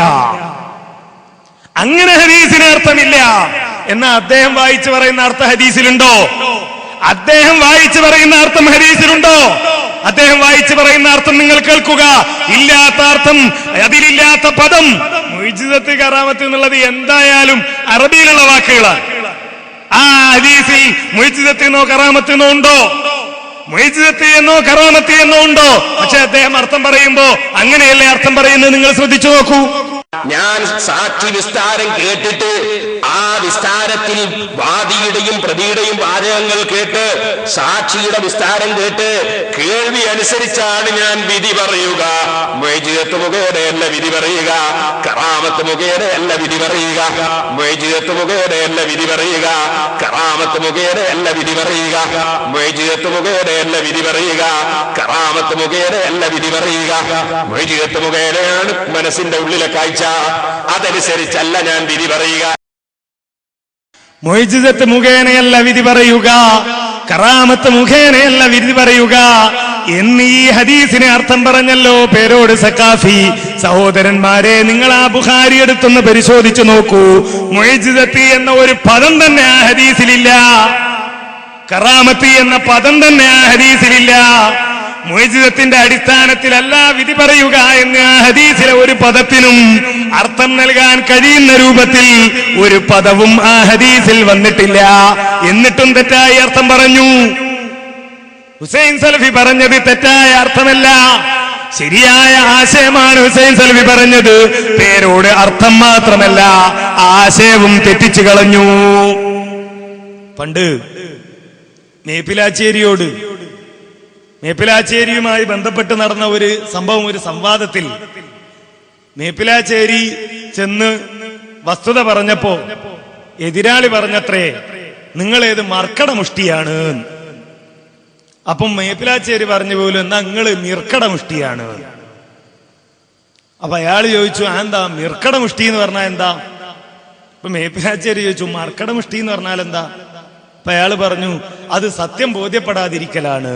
അങ്ങനെ ഹദീസിന് അർത്ഥമില്ല എന്നാ അദ്ദേഹം വായിച്ചു പറയുന്ന അർത്ഥം ഹദീസിലുണ്ടോ? അദ്ദേഹം വായിച്ചു പറയുന്ന അർത്ഥം ഹദീസിലുണ്ടോ? അദ്ദേഹം വായിച്ചു പറയുന്ന അർത്ഥം നിങ്ങൾ കേൾക്കുക. ഇല്ലാത്ത അർത്ഥം, അതിലില്ലാത്ത പദം. മുഅ്ജിസത്ത്, കറാമത്ത് എന്നുള്ളത് എന്തായാലും അറബിയിലുള്ള വാക്കുകളാണ്. ആ ഹദീസിൽ മുഅ്ജിസത്ത് എന്നോ കറാമത്ത് എന്നോ ഉണ്ടോ? മുഅ്ജിസത്ത് എന്നോ കറാമത്ത് എന്നോ ഉണ്ടോ? പക്ഷെ അദ്ദേഹം അർത്ഥം പറയുമ്പോ അങ്ങനെയല്ലേ അർത്ഥം പറയുന്നത്? നിങ്ങൾ ശ്രദ്ധിച്ചു നോക്കൂ. ഞാൻ സാക്ഷി വിസ്താരം കേട്ടിട്ട് ആ വിസ്താരത്തിൽ വാദിയുടെയും പ്രതിയുടെയും വാചകങ്ങൾ കേട്ട്, സാക്ഷിയുടെ വിസ്താരം കേട്ട് കേൾവി അനുസരിച്ചാണ് ഞാൻ വിധി പറയുക. മുഅ്ജിസത്ത് മുഖേനയല്ല വിധി പറയുക, കറാമത്ത് മുഖേനയല്ല വിധി പറയുക. മുഅ്ജിസത്ത് മുഖേനയല്ല വിധി പറയുക, കറാമത്ത് മുഖേനയല്ല വിധി പറയുക. മുഅ്ജിസത്ത് മുഖേനയല്ല വിധി പറയുക, കറാമത്ത് മുഖേനയല്ല വിധി പറയുക. മുഅ്ജിസത്ത് മുഖേനയാണ് മനസ്സിന്റെ ഉള്ളിലെ കാഴ്ച, അതനുസരിച്ചല്ല ഞാൻ വിധി പറയുക. മുഅ്ജിസത്ത് മുഖേനയല്ല വിധി പറയുക, കറാമത്ത് മുഖേനയല്ല വിധി പറയുക എന്ന് ഈ ഹദീസിന് അർത്ഥം പറഞ്ഞല്ലോ പേരോട് സഖാഫി. സഹോദരന്മാരെ, നിങ്ങൾ ആ ബുഖാരി എടുത്തൊന്ന് പരിശോധിച്ചു നോക്കൂ. മുഅ്ജിസത്ത് എന്ന ഒരു പദം തന്നെ ആ ഹദീസിലില്ല, കറാമത്ത് എന്ന പദം തന്നെ ആ ഹദീസിലില്ല. മുഅ്ജിസത്തിന്റെ അടിസ്ഥാനത്തിലല്ല വിധി പറയുക എന്ന് ആ ഹദീസിലെ ഒരു പദത്തിനും അർത്ഥം നൽകാൻ കഴിയുന്ന രൂപത്തിൽ ഒരു പദവും ആ ഹദീസിൽ വന്നിട്ടില്ല. എന്നിട്ടും തെറ്റായ അർത്ഥം പറഞ്ഞു. ഹുസൈൻ സലഫി പറഞ്ഞത് തെറ്റായ അർത്ഥമല്ല, ശരിയായ ആശയമാണ് ഹുസൈൻ സലഫി പറഞ്ഞത്. പേരോട് അർത്ഥം മാത്രമല്ല, ആശയവും തെറ്റിച്ചു കളഞ്ഞു. പണ്ട് മേപ്പിലാശ്ശേരിയുമായി ബന്ധപ്പെട്ട് നടന്ന ഒരു സംഭവം, ഒരു സംവാദത്തിൽ മേപ്പിലാശ്ശേരി ചെന്ന് വസ്തുത പറഞ്ഞപ്പോ എതിരാളി പറഞ്ഞത്രേ, നിങ്ങളേത് മർക്കട മുഷ്ടിയാണ്. അപ്പം മേപ്പിലാശ്ശേരി പറഞ്ഞു പോലും, എന്നാ നിങ്ങള് മിർക്കട മുഷ്ടിയാണ്. അപ്പൊ അയാൾ ചോദിച്ചു, എന്താ മിർക്കട മുഷ്ടി എന്ന് പറഞ്ഞാൽ എന്താ? അപ്പൊ മേപ്പിലാശ്ശേരി ചോദിച്ചു, മർക്കട മുഷ്ടി എന്ന് പറഞ്ഞാൽ എന്താ? അപ്പൊ അയാള് പറഞ്ഞു, അത് സത്യം ബോധ്യപ്പെടാതിരിക്കലാണ്.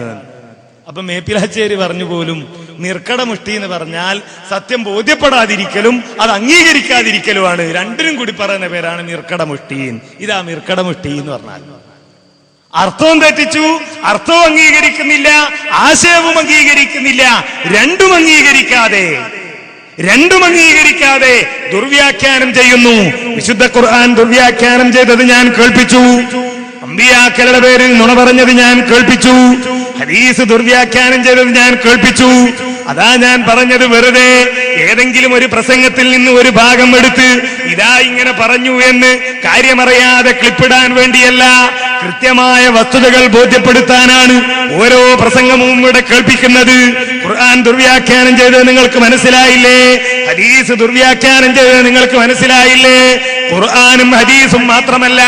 അപ്പൊ മേപ്പിലാശ്ശേരി പറഞ്ഞു പോലും, മിർക്കട മുഷ്ടി എന്ന് പറഞ്ഞാൽ സത്യം ബോധ്യപ്പെടാതിരിക്കലും അത് അംഗീകരിക്കാതിരിക്കലുമാണ്. രണ്ടിനും കൂടി പറയുന്ന പേരാണ് മിർക്കട മുഷ്ടി. ഇതാ മിർക്കട മുഷ്ടി എന്ന് പറഞ്ഞാൽ. അർത്ഥവും തെറ്റിച്ചു, അർത്ഥവും അംഗീകരിക്കുന്നില്ല, ആശയവും അംഗീകരിക്കുന്നില്ല. രണ്ടും അംഗീകരിക്കാതെ ദുർവ്യാഖ്യാനം ചെയ്യുന്നു. വിശുദ്ധ ഖുർആൻ ദുർവ്യാഖ്യാനം ചെയ്തത് ഞാൻ കേൾപ്പിച്ചു, അമ്പിയാക്കളുടെ പേരിൽ നുണ പറഞ്ഞത് ഞാൻ കേൾപ്പിച്ചു, ഹദീസ് ദുർവ്യാഖ്യാനം ചെയ്തത് ഞാൻ കേൾപ്പിച്ചു. അതാ ഞാൻ പറഞ്ഞത്, വെറുതെ ഏതെങ്കിലും ഒരു പ്രസംഗത്തിൽ നിന്ന് ഒരു ഭാഗം എടുത്ത് ഇതാ ഇങ്ങനെ പറഞ്ഞു എന്ന് കാര്യമറിയാതെ ക്ലിപ്പിടാൻ വേണ്ടിയല്ല, കൃത്യമായ വസ്തുതകൾ ബോധ്യപ്പെടുത്താനാണ് ഓരോ പ്രസംഗവും ഇവിടെ കേൾപ്പിക്കുന്നത്. ഖുർആൻ ദുർവ്യാഖ്യാനം ചെയ്തത് നിങ്ങൾക്ക് മനസ്സിലായില്ലേ? ഹദീസ് ദുർവ്യാഖ്യാനം ചെയ്തത് നിങ്ങൾക്ക് മനസ്സിലായില്ലേ? ഖുർആനും ഹദീസും മാത്രമല്ല,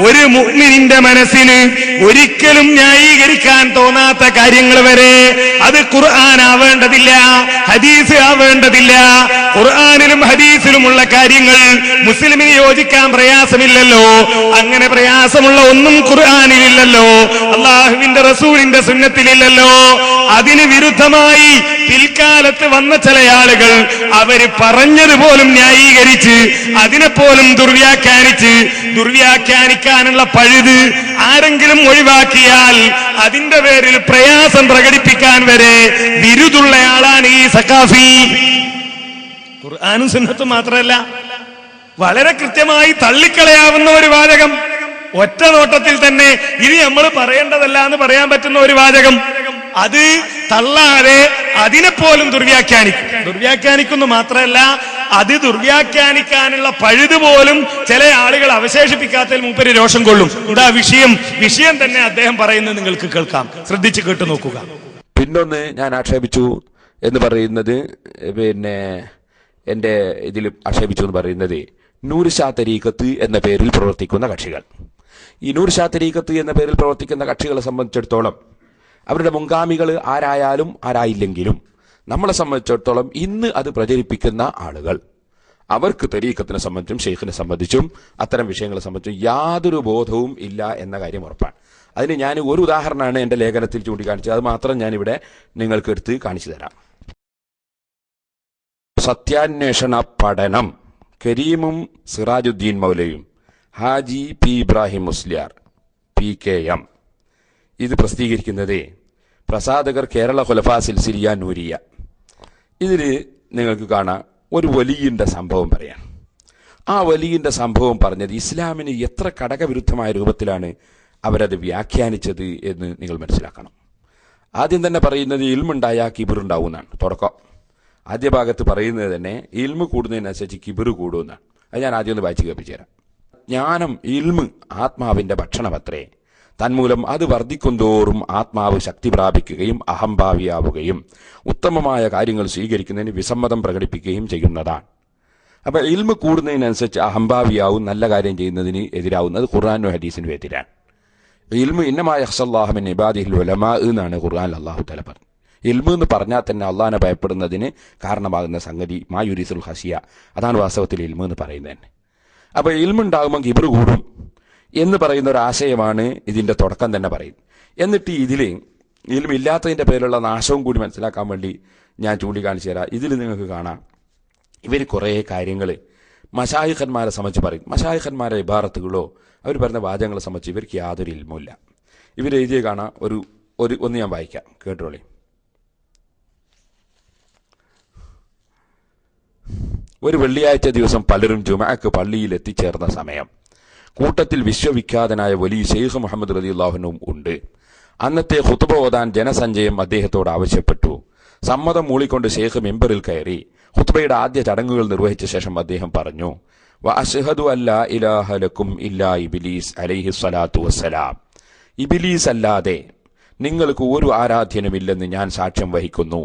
ഒരു മുഅ്മിനിന്റെ മനസ്സിന് ഒരിക്കലും ന്യായീകരിക്കാൻ തോന്നാത്ത കാര്യങ്ങൾ വരെ അത് ഖുർആൻ ആവേണ്ടതില്ല, ഹദീസ് ആവേണ്ടതില്ല. ഖുർആനിലും ഹദീസിലുമുള്ള കാര്യങ്ങൾ മുസ്ലിമിന് യോജിക്കാൻ പ്രയാസമില്ലല്ലോ. അങ്ങനെ പ്രയാസമുള്ള ഒന്നും ഖുർആനിലില്ലല്ലോ, അള്ളാഹുവിന്റെ റസൂലിന്റെ സുന്നത്തിലില്ലല്ലോ. അതിന് വിരുദ്ധമായി പിൽക്കാലത്ത് വന്ന ചില ആളുകൾ അവര് പറഞ്ഞതുപോലും ന്യായീകരിച്ച് അതിനെപ്പോലും ദുർവ്യാഖ്യാനിക്കാനുള്ള പഴുത് ആരെങ്കിലും ഒഴിവാക്കിയാൽ അതിന്റെ പേരിൽ പ്രയാസം പ്രകടിപ്പിക്കാൻ വരെ വിരുദുള്ള ആളാണ് ഈ സഖാഫി. ഖുർആനും സുന്നത്തും മാത്രമല്ല, വളരെ കൃത്യമായി തള്ളിക്കളയാവുന്ന ഒരു വാചകം, ഒറ്റ നോട്ടത്തിൽ തന്നെ ഇത് നമ്മൾ പറയേണ്ടതല്ല എന്ന് പറയാൻ പറ്റുന്ന ഒരു വാചകം, അത് തള്ളാതെ അതിനെപ്പോലും ദുർവ്യാഖ്യാനിക്കുന്നു മാത്രമല്ല, അത് ദുർവ്യാഖ്യാനിക്കാനുള്ള പഴുത് പോലും ചില ആളുകൾ അവശേഷിപ്പിക്കാത്തതിൽ മൂപ്പര് രോഷം കൊള്ളും. എന്താ വിഷയം തന്നെ അദ്ദേഹം പറയുന്നത് നിങ്ങൾക്ക് കേൾക്കാം, ശ്രദ്ധിച്ച് കേട്ടു നോക്കുക. പിന്നൊന്ന് ഞാൻ ആക്ഷേപിച്ചു എന്ന് പറയുന്നത്, എന്റെ ഇതിൽ ആക്ഷേപിച്ചു എന്ന് പറയുന്നത് നൂർ ഷാ തരീഖത്ത് എന്ന പേരിൽ പ്രവർത്തിക്കുന്ന കക്ഷികൾ. ഈ നൂർ ഷാ തരീഖത്ത് എന്ന പേരിൽ പ്രവർത്തിക്കുന്ന കക്ഷികളെ സംബന്ധിച്ചിടത്തോളം അവരുടെ മുൻഗാമികൾ ആരായാലും ആരായില്ലെങ്കിലും നമ്മളെ സംബന്ധിച്ചിടത്തോളം ഇന്ന് അത് പ്രചരിപ്പിക്കുന്ന ആളുകൾ, അവർക്ക് തരീഖത്തിനെ സംബന്ധിച്ചും ഷെയ്ഖിനെ സംബന്ധിച്ചും അത്തരം വിഷയങ്ങളെ സംബന്ധിച്ചും യാതൊരു ബോധവും ഇല്ല എന്ന കാര്യം ഉറപ്പാണ്. അതിന് ഞാൻ ഒരു ഉദാഹരണമാണ് എന്റെ ലേഖനത്തിൽ ചൂണ്ടിക്കാണിച്ചത്, അത് മാത്രം ഞാനിവിടെ നിങ്ങൾക്ക് എടുത്ത് കാണിച്ചു തരാം. സത്യാന്വേഷണ പഠനം കരീമും സിറാജുദ്ദീൻ മൗലയും ഹാജി പി ഇബ്രാഹിം മുസ്ലിയാർ PKM. ഇത് പ്രസിദ്ധീകരിക്കുന്നത് പ്രസാധകർ കേരള ഖുലഫാ സിൽസിലിയ നൂരിയ. ഇതിൽ നിങ്ങൾക്ക് കാണാം ഒരു വലിയന്റെ സംഭവം പറയാൻ. ആ വലിയന്റെ സംഭവം പറഞ്ഞത് ഇസ്ലാമിന് എത്ര ഘടകവിരുദ്ധമായ രൂപത്തിലാണ് അവരത് വ്യാഖ്യാനിച്ചത് എന്ന് നിങ്ങൾ മനസ്സിലാക്കണം. ആദ്യം തന്നെ പറയുന്നത് ഇൽമുണ്ടായ കിബിറുണ്ടാവും എന്നാണ് തുടക്കം. ആദ്യ ഭാഗത്ത് പറയുന്നത് തന്നെ ഇൽമു കൂടുന്നതിനനുസരിച്ച് കിബിറ് കൂടുമെന്നാണ്. അത് ഞാൻ ആദ്യം ഒന്ന് വായിച്ച് കേൾപ്പിച്ചു തരാം. ജ്ഞാനം ഇൽമ് ആത്മാവിന്റെ ഭക്ഷണമത്രേ, തന്മൂലം അത് വർദ്ധിക്കുന്തോറും ആത്മാവ് ശക്തി പ്രാപിക്കുകയും അഹംഭാവിയാവുകയും ഉത്തമമായ കാര്യങ്ങൾ സ്വീകരിക്കുന്നതിന് വിസമ്മതം പ്രകടിപ്പിക്കുകയും ചെയ്യുന്നതാണ്. അപ്പൊ ഇൽമ് കൂടുന്നതിനനുസരിച്ച് അഹംഭാവിയാവും, നല്ല കാര്യം ചെയ്യുന്നതിന് എതിരാവുന്നത് ഖുർആനും ഹദീസിനും എതിരാണ്. ഇൽമു ഇന്നമാ യഖ്ശല്ലാഹു മിൻ ഇബാദിഹിൽ ഉലമാ എന്നാണ് ഖുർആനിൽ അല്ലാഹു തആല പറഞ്ഞത്. ഇൽമു എന്ന് പറഞ്ഞാൽ തന്നെ അള്ളാഹിനെ ഭയപ്പെടുന്നതിന് കാരണമാകുന്ന സംഗതി മായുരിസുൽ ഹസിയ, അതാണ് വാസ്തവത്തിൽ ഇൽമു എന്ന് പറയുന്നത് തന്നെ. അപ്പൊ ഇൽമുണ്ടാകുമ്പോൾ കിബർ കൂടും എന്ന് പറയുന്ന ഒരു ആശയമാണ് ഇതിന്റെ തുടക്കം തന്നെ പറയുന്നത്. എന്നിട്ട് ഇതിൽ ഇൽമില്ലാത്തതിന്റെ പേരിലുള്ള നാശവും കൂടി മനസ്സിലാക്കാൻ വേണ്ടി ഞാൻ ചൂണ്ടിക്കാണിച്ചു തരാം. ഇതിൽ നിങ്ങൾക്ക് കാണാം ഇവർ കുറേ കാര്യങ്ങൾ മശായിഖന്മാരെ സംബന്ധിച്ച് പറയും. മശായിഖന്മാരെ ഇബാറത്തുകളോ അവർ പറയുന്ന വാചകങ്ങളെ സംബന്ധിച്ച് ഇവർക്ക് യാതൊരു ഇൽമുമില്ല. ഇവരെഴുതിയ കാണാം ഒന്ന് ഞാൻ വായിക്കാം, കേട്ടോളി. ഒരു വെള്ളിയാഴ്ച ദിവസം പലരും ജുമഅക്ക് പള്ളിയിൽ എത്തിച്ചേർന്ന സമയം കൂട്ടത്തിൽ വിശ്വവിഖ്യാതനായ വലിയ ഷെയ്ഖ് മുഹമ്മദ് റളിയല്ലാഹു അൻഹു ഉണ്ട്. അന്നത്തെ ഖുതുബ ഓതാൻ ജനസഞ്ചയം അദ്ദേഹത്തോട് ആവശ്യപ്പെട്ടു. സമ്മതം മൂളിക്കൊണ്ട് ഷെയ്ഖ് മിമ്പറിൽ കയറി ഖുതുബയുടെ ആദ്യ ചടങ്ങുകൾ നിർവഹിച്ച ശേഷം അദ്ദേഹം പറഞ്ഞു, വഅശ്ഹദു അല്ലാ ഇലാഹ ലക്കും ഇല്ലാ ഇബ്ലീസ് അലൈഹി സ്വലാത്തു വസ്സലാം. ഇബ്ലീസ് അല്ലാതെ നിങ്ങൾക്ക് ഒരു ആരാധ്യനുമില്ലെന്ന് ഞാൻ സാക്ഷ്യം വഹിക്കുന്നു.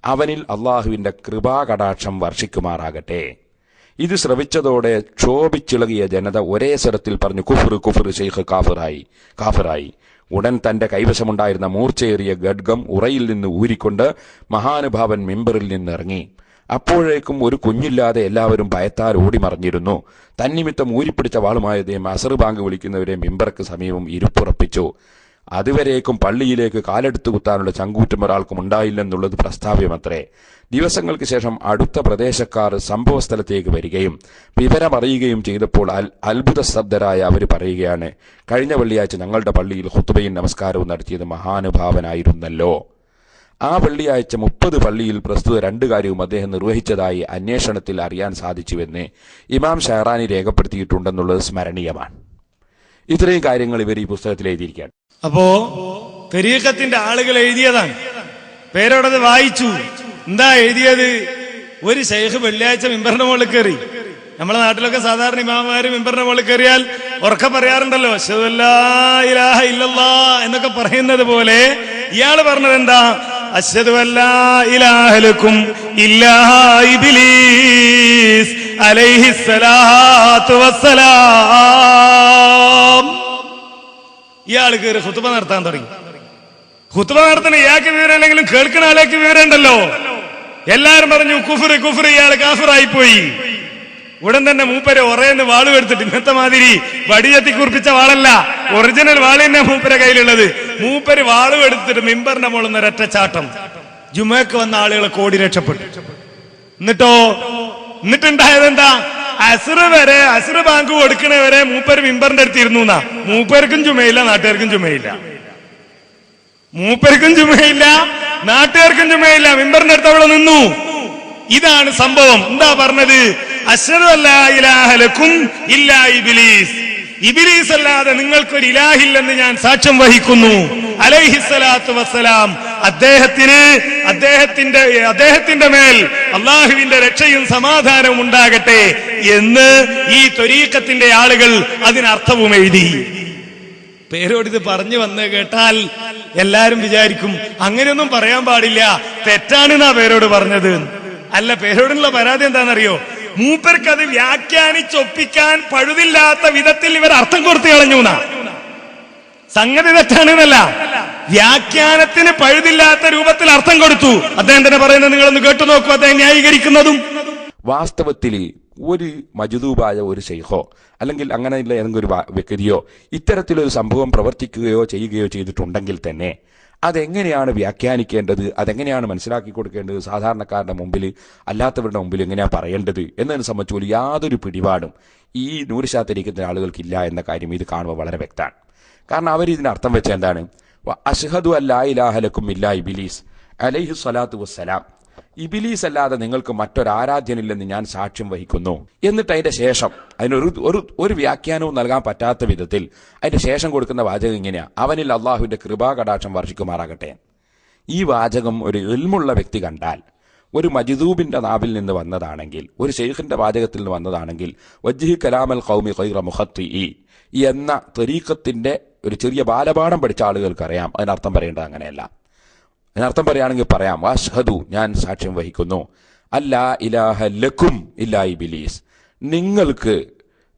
അവനിൽ അള്ളാഹുവിന്റെ കൃപാകടാക്ഷം വർഷിക്കുമാറാകട്ടെ. ഇത് ശ്രവിച്ചതോടെ ക്ഷോഭിച്ചിളകിയ ജനത ഒരേ സ്വരത്തിൽ പറഞ്ഞു, കുഫ്ർ കുഫ്ർ, ഷെയ്ഖ് കാഫിറായി. ഉടൻ തന്റെ കൈവശമുണ്ടായിരുന്ന മൂർച്ചയേറിയ ഖഡ്ഗം ഉറയിൽ നിന്ന് ഊരിക്കൊണ്ട് മഹാനുഭാവൻ മിമ്പറിൽ നിന്നിറങ്ങി. അപ്പോഴേക്കും ഒരു കുഞ്ഞില്ലാതെ എല്ലാവരും ഭയത്താൽ ഓടിമറിഞ്ഞിരുന്നു. തന്നിമിത്തം ഊരിപ്പിടിച്ച വാളുമായ അദ്ദേഹം അസർ ബാങ്ക് വിളിക്കുന്നവരെ മിമ്പർക്ക് സമീപം ഇരുപ്പുറപ്പിച്ചു. അതുവരേക്കും പള്ളിയിലേക്ക് കാലെടുത്തു കുത്താനുള്ള ചങ്കൂറ്റം ഒരാൾക്കും ഉണ്ടായില്ലെന്നുള്ളത് പ്രസ്താവ്യമത്രേ. ദിവസങ്ങൾക്ക് ശേഷം അടുത്ത പ്രദേശക്കാർ സംഭവ സ്ഥലത്തേക്ക് വരികയും വിവരമറിയുകയും ചെയ്തപ്പോൾ അത്ഭുത ശബ്ദരായ അവർ പറയുകയാണ്, കഴിഞ്ഞ വെള്ളിയാഴ്ച ഞങ്ങളുടെ പള്ളിയിൽ ഖുതുബയും നമസ്കാരവും നടത്തിയത് മഹാനുഭാവനായിരുന്നല്ലോ. ആ വെള്ളിയാഴ്ച 30 പള്ളിയിൽ പ്രസ്തുത 2 കാര്യവും അദ്ദേഹം നിർവഹിച്ചതായി അന്വേഷണത്തിൽ അറിയാൻ സാധിച്ചുവെന്ന് ഇമാം ഷഹറാനി രേഖപ്പെടുത്തിയിട്ടുണ്ടെന്നുള്ളത് സ്മരണീയമാണ്. ഇത്രയും കാര്യങ്ങൾ ഇവർ ഈ പുസ്തകത്തിൽ എഴുതിയിരിക്കുകയാണ്. അപ്പോ തരീഖത്തിന്റെ ആളുകൾ എഴുതിയതാണ്, പേരോടത് വായിച്ചു. എന്താ എഴുതിയത്? ഒരു ശൈഖ് വെള്ളിയാഴ്ച മിമ്പറിന്റെ മുകളിൽ കയറി. നമ്മളെ നാട്ടിലൊക്കെ സാധാരണ ഇമാമാര് മിമ്പറിന്റെ മുകളിൽ കയറിയാൽ ഉറക്കെ പറയാറുണ്ടല്ലോ, അശ്ഹദു അല്ലാ ഇലാഹ ഇല്ലല്ലാഹ് എന്നൊക്കെ പറയുന്നത് പോലെ ഇയാള് പറഞ്ഞത് എന്താ? അശ്ഹദു അല്ലാ ഇലാഹ ലക്കും ഇല്ലാ ഇബ്ലീസ് അലൈഹി സ്വലാത്തു വസ്സലാം. ഇയാൾ കയറി ഖുതുബ നടത്താൻ തുടങ്ങി. ഖുതുബ നടത്തുന്ന ഇയാൾക്ക് വിവരമില്ലെങ്കിലും കേൾക്കുന്ന ആളേക്ക് വിവരമുണ്ടല്ലോ. എല്ലാരും പറഞ്ഞു കുഫ്ർ കുഫ്ർ, ഇയാൾ കാഫിറായി പോയി. ഉടൻ തന്നെ മൂപ്പര് ഒറേന്ന് വാള് എടുത്തിട്ട്, ഇന്നത്തെ മാതിരി വടിയെത്തി കുറിപ്പിച്ച വാളല്ല, ഒറിജിനൽ വാള് തന്നെ മൂപ്പരെ കയ്യിലുള്ളത്. മൂപ്പര് വാള് എടുത്തിട്ട് മിമ്പറിന്റെ മുകളിൽ ഒരൊറ്റ ചാട്ടം. ജുമയ്ക്ക് വന്ന ആളുകളെ കോടി രക്ഷപ്പെട്ടു. എന്നിട്ടുണ്ടായത് എന്താ? അസുർ ബാങ്ക് കൊടുക്കണവരെ മൂപ്പര് മിമ്പറിന്റെ അടുത്ത് ഇരുന്നു. മൂപ്പർക്കും ചുമയില്ല, നാട്ടുകാർക്കും ചുമയില്ല. മൂപ്പർക്കും ചുമയില്ല, നാട്ടുകാർക്കും ചുമയില്ല. മിമ്പറിന്റെ അടുത്ത് അവിടെ നിന്നു. ഇതാണ് സംഭവം. എന്താ പറഞ്ഞത്? അശ്ഹദു അല്ലാ ഇലാഹ ലക്കും ഇല്ലാ ഇബ്ലീസ്. ഇബ്ലീസ് അല്ലാതെ നിങ്ങൾക്കൊരു ഇലാഹില്ലെന്ന് ഞാൻ സാക്ഷ്യം വഹിക്കുന്നു. അലൈഹിസ്സലാത്തു വസ്സലാം അദ്ദേഹത്തിന്റെ മേൽ അള്ളാഹുവിന്റെ രക്ഷയും സമാധാനവും ഉണ്ടാകട്ടെ എന്ന് ഈ ത്വരീഖത്തിന്റെ ആളുകൾ അതിനർത്ഥവും എഴുതി. പേരോടിത് പറഞ്ഞു വന്ന് കേട്ടാൽ എല്ലാരും വിചാരിക്കും അങ്ങനെയൊന്നും പറയാൻ പാടില്ല, തെറ്റാണെന്നാ പേരോട് പറഞ്ഞത്. അല്ല, പേരോടുള്ള പരാതി എന്താണെന്നറിയോ? മൂപ്പർക്ക് അത് വ്യാഖ്യാനിച്ചൊപ്പിക്കാൻ പഴുതില്ലാത്ത വിധത്തിൽ ഇവർ അർത്ഥം കൊടുത്തു കളഞ്ഞു. സംഗതി തെറ്റാണെന്നല്ല, വ്യാഖ്യാനത്തിന് പഴുതില്ലാത്ത രൂപത്തിൽ അർത്ഥം കൊടുത്തു. അദ്ദേഹം തന്നെ പറയുന്നത് നിങ്ങളൊന്ന് കേട്ടു നോക്കൂ, അദ്ദേഹം ന്യായീകരിക്കുന്നതും. വാസ്തവത്തിൽ ഒരു മജ്ദൂബായ ഒരു ശൈഖോ അല്ലെങ്കിൽ അങ്ങനെയുള്ള ഏതെങ്കിലും ഒരു വ്യക്തിയോ ഇത്തരത്തിലൊരു സംഭവം പ്രവർത്തിക്കുകയോ ചെയ്യുകയോ ചെയ്തിട്ടുണ്ടെങ്കിൽ തന്നെ അതെങ്ങനെയാണ് വ്യാഖ്യാനിക്കേണ്ടത്, അതെങ്ങനെയാണ് മനസ്സിലാക്കി കൊടുക്കേണ്ടത്, സാധാരണക്കാരുടെ മുമ്പിൽ അല്ലാത്തവരുടെ മുമ്പിൽ എങ്ങനെയാണ് പറയേണ്ടത് എന്നതിനെ സംബന്ധിച്ച് യാതൊരു പിടിപാടും ഈ നൂറുശതമാനം ആളുകൾക്കില്ല എന്ന കാര്യം ഇത് കാണുമ്പോൾ വളരെ വ്യക്തമാണ്. കാരണം അവർ ഇതിനർത്ഥം വെച്ച എന്താണ്? അശ്ഹദു അല്ലാ ഇലാഹ ലക്കും ഇല്ലാ ഇബ്ലീസ് അലൈഹി സ്വലാത്തു വസ്സലാം, ഇബ്ലീസ് അല്ലാതെ നിങ്ങൾക്ക് മറ്റൊരാരാധ്യനില്ലെന്ന് ഞാൻ സാക്ഷ്യം വഹിക്കുന്നു. എന്നിട്ട് അതിന്റെ ശേഷം അതിനൊരു വ്യാഖ്യാനവും നൽകാൻ പറ്റാത്ത വിധത്തിൽ അതിന്റെ ശേഷം കൊടുക്കുന്ന വാചകം ഇങ്ങനെയാ: അവനിൽ അള്ളാഹുവിന്റെ കൃപാകടാക്ഷം വർഷിക്കുമാറാകട്ടെ. ഈ വാചകം ഒരു ഇൽമുള്ള വ്യക്തി കണ്ടാൽ, ഒരു മജ്ദൂബിന്റെ നാവിൽ നിന്ന് വന്നതാണെങ്കിൽ, ഒരു ശൈഖിന്റെ വാചകത്തിൽ നിന്ന് വന്നതാണെങ്കിൽ, വജ്ഹി കലാമൽ ഖൗമി ഖൈറ മുഖത്തിഇ എന്ന ത്വരീഖത്തിന്റെ ഒരു ചെറിയ ബാലപാഠം പഠിച്ച ആളുകൾക്കറിയാം അതിനർത്ഥം പറയേണ്ടത് അങ്ങനെയല്ല. അതിനർത്ഥം പറയുകയാണെങ്കിൽ പറയാം: അശ്ഹദു, ഞാൻ സാക്ഷ്യം വഹിക്കുന്നു, അല്ലാ ഇലാഹ ലക്കും ഇല്ലാ ഇബ്ലീസ്,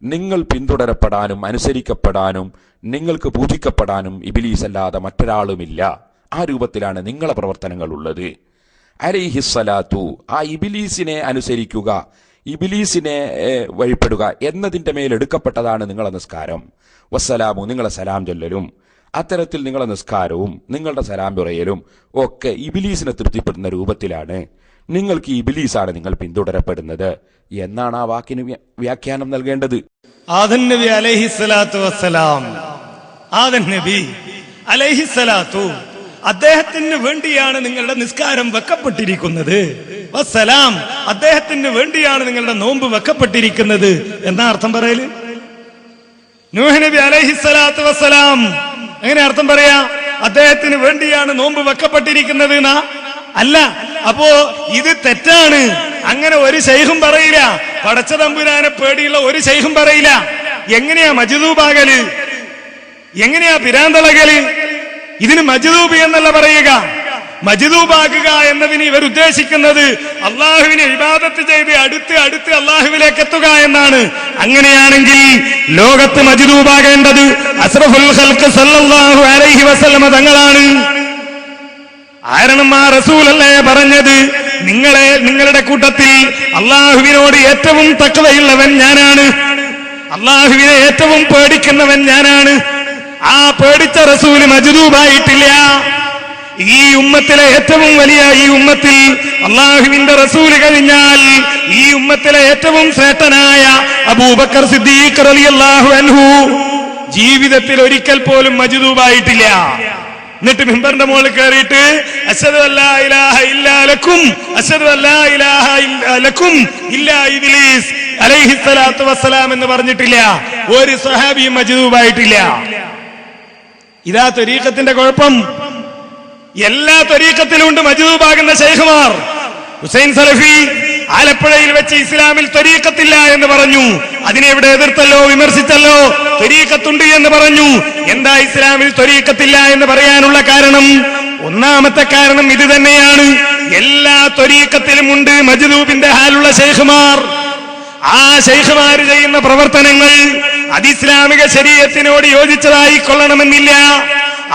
നിങ്ങൾ പിന്തുടരപ്പെടാനും അനുസരിക്കപ്പെടാനും നിങ്ങൾക്ക് പൂജിക്കപ്പെടാനും ഇബ്ലീസ് അല്ലാതെ മറ്റൊരാളുമില്ല. ആ രൂപത്തിലാണ് നിങ്ങളെ പ്രവർത്തനങ്ങൾ ഉള്ളത്. അലൈഹിസ്സലാത്തു, ആ ഇബ്ലീസിനെ അനുസരിക്കുക, ഇബ്ലീസിനെ വഴിപ്പെടുക എന്നതിന്റെ മേൽ എടുക്കപ്പെട്ടതാണ് നിങ്ങളെ നിസ്കാരം. വസ്സലാമു, നിങ്ങളെ സലാം ചൊല്ലലും, അത്തരത്തിൽ നിങ്ങളെ നിസ്കാരവും നിങ്ങളുടെ സലാം പറയലും ഒക്കെ ഇബ്ലീസിനെ തൃപ്തിപ്പെടുന്ന രൂപത്തിലാണ്. നിങ്ങൾക്ക് ഇബ്ലീസാണ് നിങ്ങൾ പിന്തുടരപ്പെടുന്നത് എന്നാണ് ആ വാക്കിന് വ്യാഖ്യാനം നൽകേണ്ടത്. ആദൻ നബി അലൈഹിസ്സലാത്തു വസ്സലാം, ആദൻ നബി അലൈഹിസ്സലാത്തു, അദ്ദേഹത്തിന് വേണ്ടിയാണ് നിങ്ങളുടെ നിസ്കാരം വെക്കപ്പെട്ടിരിക്കുന്നത്. വസ്സലാം, അദ്ദേഹത്തിന് വേണ്ടിയാണ് നിങ്ങളുടെ നോമ്പ് വെക്കപ്പെട്ടിരിക്കുന്നത് എന്നാ അർത്ഥം പറയല്. നൂഹ് നബി അലൈഹിസ്സലാത്തു വസ്സലാം എങ്ങനെ അർത്ഥം പറയാ? അദ്ദേഹത്തിന് വേണ്ടിയാണ് നോമ്പ് വെക്കപ്പെട്ടിരിക്കുന്നത് എന്നാ? അല്ല. അപ്പോ ഇത് തെറ്റാണ്. അങ്ങനെ ഒരു ശൈഖും പറയില്ല. പടച്ച തമ്പുരാനെ പേടിയുള്ള ഒരു ശൈഖും പറയില്ല. എങ്ങനെയാ മജ്ദൂബാകല്? എങ്ങനെയാ പിരാന്തളകല്? ഇതിന് മജ്ദൂബ് എന്നല്ല പറയുക. മജ്ദൂബാകുക എന്നതിന് ഇവർ ഉദ്ദേശിക്കുന്നത് അള്ളാഹുവിനെ ഇബാദത്ത് ചെയ്ത് അടുത്ത് അള്ളാഹുവിലേക്ക് എത്തുക എന്നാണ്. അങ്ങനെയാണെങ്കിൽ ലോകത്ത് മജ്ദൂബാകേണ്ടത് അസ്റഫുൽ ഖൽഖ് സല്ലല്ലാഹു അലൈഹി വസല്ലമ തങ്ങളാണ്. ആരണം ആ റസൂലല്ലേ പറഞ്ഞത്, നിങ്ങളുടെ കൂട്ടത്തിൽ അള്ളാഹുവിനോട് ഏറ്റവും തഖ്വയുള്ളവൻ ഞാനാണ്, അള്ളാഹുവിനെ ഏറ്റവും പേടിക്കുന്നവൻ ഞാനാണ്. ആ പേടിച്ച റസൂല് മജ്ദൂബായിട്ടില്ല. ഈ ഉമ്മത്തിലെ ഏറ്റവും വലിയ ഈ ഉമ്മത്തിൽ അള്ളാഹുവിന്റെ റസൂല് കഴിഞ്ഞാൽ ഈ ഉമ്മത്തിലെ ഏറ്റവും ശ്രേഷ്ഠനായ അബൂബക്കർ സിദ്ദീഖ് റളിയല്ലാഹു അൻഹു ജീവിതത്തിൽ ഒരിക്കൽ പോലും മജ്ദൂബായിട്ടില്ല. എന്നിട്ട് മിമ്പറിന്റെ മുകളിൽ കയറിയിട്ട് അശ്ഹദു അല്ലാ ഇലാഹ ഇല്ലാ ലക്കും, അശ്ഹദു അല്ലാ ഇലാഹ ലക്കും ഇല്ലാ ഇബ്ലീസ് അലൈഹിസ്സലാത്തു വസ്സലാം എന്ന് പറഞ്ഞിട്ടില്ല. ഒരു സ്വഹാബിയും മജ്ദൂബായിട്ടില്ല. ഇതാ ത്വരീഖത്തിന്റെ കുഴപ്പം. എല്ലാ ത്വരീഖത്തിലും ഉണ്ട് മജ്ദൂബാകുന്ന ശൈഖുമാർ. ഹുസൈൻ സലഫി ആലപ്പുഴയിൽ വെച്ച് ഇസ്ലാമിൽ ത്വരീഖത്തില്ല എന്ന് പറഞ്ഞു. അതിനെ ഇവിടെ എതിർത്തല്ലോ, വിമർശിച്ചല്ലോ. ത്വരീഖത്തുണ്ട് എന്ന് പറഞ്ഞു. എന്താ ഇസ്ലാമിൽ ത്വരീഖത്തില്ല എന്ന് പറയാനുള്ള കാരണം? ഒന്നാമത്തെ കാരണം ഇത് തന്നെയാണ്. എല്ലാ ത്വരീഖത്തിലും ഉണ്ട് മജ്ദൂബിന്റെ ഹാലുള്ള ശൈഖുമാർ. ആ ശൈഖുമാർ ചെയ്യുന്ന പ്രവർത്തനങ്ങൾ, അത് ഇസ്ലാമിക ശരീഅത്തിനോട് യോജിച്ചതായി കൊള്ളണമെന്നില്ല,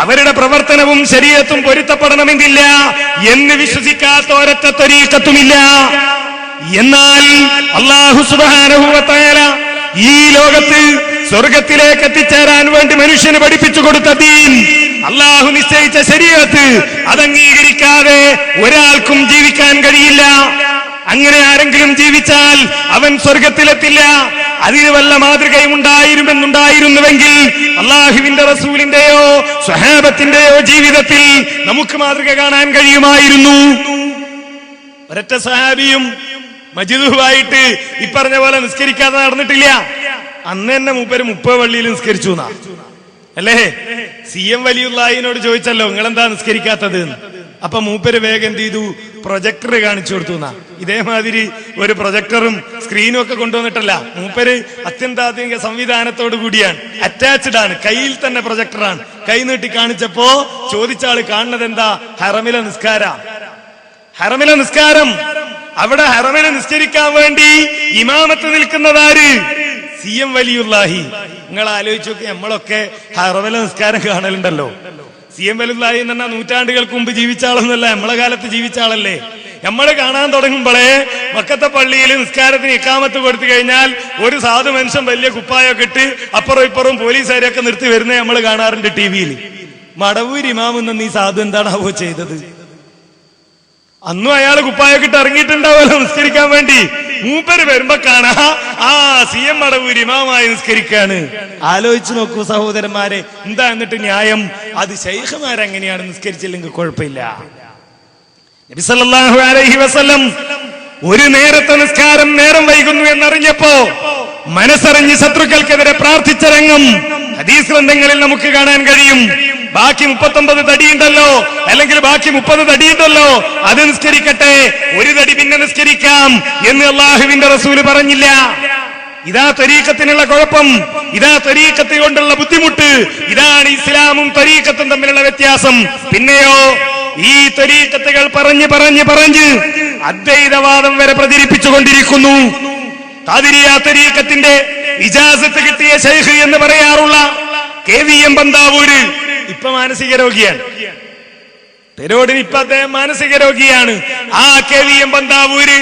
അവരുടെ പ്രവർത്തനവും ശരീഅത്തും പൊരുത്തപ്പെടണമെന്നില്ല എന്ന് വിശ്വസിക്കാത്ത ഒരൊറ്റ ത്വരീഖത്തുമില്ല. എന്നാൽ അല്ലാഹു സുബ്ഹാനഹു വ തആല ഈ ലോകത്ത് സ്വർഗത്തിലേക്ക് എത്തിച്ചേരാൻ വേണ്ടി മനുഷ്യന് പഠിപ്പിച്ചു കൊടുത്ത ദീൻ, അല്ലാഹു നിശ്ചയിച്ച ശരീഅത്ത്, അത് അംഗീകരിക്കാതെ ഒരാൾക്കും ജീവിക്കാൻ കഴിയില്ല. അങ്ങനെ ആരെങ്കിലും ജീവിച്ചാൽ അവൻ സ്വർഗത്തിലെത്തില്ല. അതിന് വല്ല മാതൃകയും ഉണ്ടായിരുന്നുവെങ്കിൽ അല്ലാഹുവിന്റെ റസൂലിന്റെയോ സ്വഹാബത്തിന്റെയോ ജീവിതത്തിൽ നമുക്ക് മാതൃക കാണാൻ കഴിയുമായിരുന്നു. ഒരൊറ്റ സഹാബിയും മജിദുവായിട്ട് ഇപ്പറഞ്ഞ പോലെ നിസ്കരിക്കാതെ നടന്നിട്ടില്ല. അന്ന് തന്നെ മൂപ്പര് 30 പള്ളിയിൽ നിസ്കരിച്ചു എന്നാ അല്ലേ? CM വലിയുള്ളാഹിനോട് ചോദിച്ചല്ലോ നിങ്ങളെന്താ നിസ്കരിക്കാത്തത്? അപ്പൊ മൂപ്പര് വേഗം എന്ത് ചെയ്തു? പ്രൊജക്ടർ കാണിച്ചു കൊടുത്തു എന്നാ. ഇതേമാതിരി ഒരു പ്രൊജക്ടറും സ്ക്രീനും ഒക്കെ കൊണ്ടുവന്നിട്ടല്ല, മൂപ്പര് അത്യന്താധുനിക സംവിധാനത്തോടു കൂടിയാണ്, അറ്റാച്ച്ഡ് ആണ്, കയ്യിൽ തന്നെ പ്രൊജക്ടറാണ്. കൈ നീട്ടി കാണിച്ചപ്പോ ചോദിച്ച ആള് കാണുന്നത് എന്താ? ഹറമിലെ നിസ്കാരം. അവിടെ ഹറമിനെ നിസ്കരിക്കാൻ വേണ്ടി ഇമാമത്ത് നിൽക്കുന്നതാര്? CM വലിയുള്ളാഹി. നിങ്ങൾ ആലോചിച്ച് നോക്കി, നമ്മളൊക്കെ ഹറമിലെ നിസ്കാരം കാണലുണ്ടല്ലോ. CM വലിയുള്ളാഹി എന്ന് പറഞ്ഞാൽ നൂറ്റാണ്ടുകൾക്ക് മുമ്പ് ജീവിച്ച ആളൊന്നുമല്ല, നമ്മളെ കാലത്ത് ജീവിച്ച ആളല്ലേ. നമ്മള് കാണാൻ തുടങ്ങുമ്പോഴേ മക്കത്തെ പള്ളിയിൽ നിസ്കാരത്തിന് ഇഖാമത്ത് കൊടുത്തു കഴിഞ്ഞാൽ ഒരു സാധു മനുഷ്യൻ വലിയ കുപ്പായൊക്കെ ഇട്ട് അപ്പുറം ഇപ്പുറം പോലീസുകാരെയൊക്കെ നിർത്തി വരുന്നത് നമ്മൾ കാണാറുണ്ട് TV-യിൽ. മടവൂർ ഇമാമെന്ന് ഈ സാധു എന്താണാവോ ചെയ്തത്? അന്നും അയാൾ കുപ്പായൊക്കെ ഇട്ട് ഇറങ്ങിയിട്ടുണ്ടാവുമല്ലോ നിസ്കരിക്കാൻ വേണ്ടി. മൂപ്പര് വരുമ്പോ കാണാ CM മടവൂര് ഇമാമായി നിസ്കരിക്കാണ്. ആലോചിച്ചു നോക്കൂ സഹോദരന്മാരെ, എന്താ എന്നിട്ട് ന്യായം? അത് ശൈഖ്മാരെങ്ങനെയാണ് നിസ്കരിച്ചില്ലെങ്കിൽ കുഴപ്പമില്ല. നബി സല്ലല്ലാഹു അലൈഹി വസല്ലം ഒരു നേരത്തെ നിസ്കാരം നേരം വൈകുന്നു എന്നറിഞ്ഞപ്പോ മനസ്സറിഞ്ഞ് ശത്രുക്കൾക്കെതിരെ പ്രാർത്ഥിച്ച രംഗം ഹദീസ് ഗ്രന്ഥങ്ങളിൽ നമുക്ക് കാണാൻ കഴിയും. ബാക്കി 39 തടിയുണ്ടല്ലോ, അല്ലെങ്കിൽ ബാക്കി 30 തടിയുണ്ടല്ലോ, അത് നിസ്കരിക്കട്ടെ, ഒരു തടി പിന്നെ നിസ്കരിക്കാം എന്ന് അല്ലാഹുവിന്റെ റസൂല് പറഞ്ഞില്ല. ഇതാ ത്വരീഖത്തിനുള്ള കുഴപ്പം, ഇതാ ത്വരീഖത്ത് കൊണ്ടുള്ള ബുദ്ധിമുട്ട്, ഇതാണ് ഇസ്ലാമും ത്വരീഖത്തും തമ്മിലുള്ള വ്യത്യാസം. പിന്നെയോ ഈ ത്വരീഖത്തുകൾ പറഞ്ഞ് അദ്വൈതവാദം വരെ പ്രചരിപ്പിച്ചുകൊണ്ടിരിക്കുന്നു. ഖാദിരിയ ത്വരീഖത്തിന്റെ ഇജാസത്ത് കിട്ടിയ ശൈഖ് എന്ന് പറയാറുള്ള KVM ബന്താവൂര് ഇപ്പൊ മാനസിക രോഗിയാണ്. പെരോഡിന് ഇപ്പൊ അദ്ദേഹം മാനസിക രോഗിയാണ്. ആ KVM ബന്താവൂര്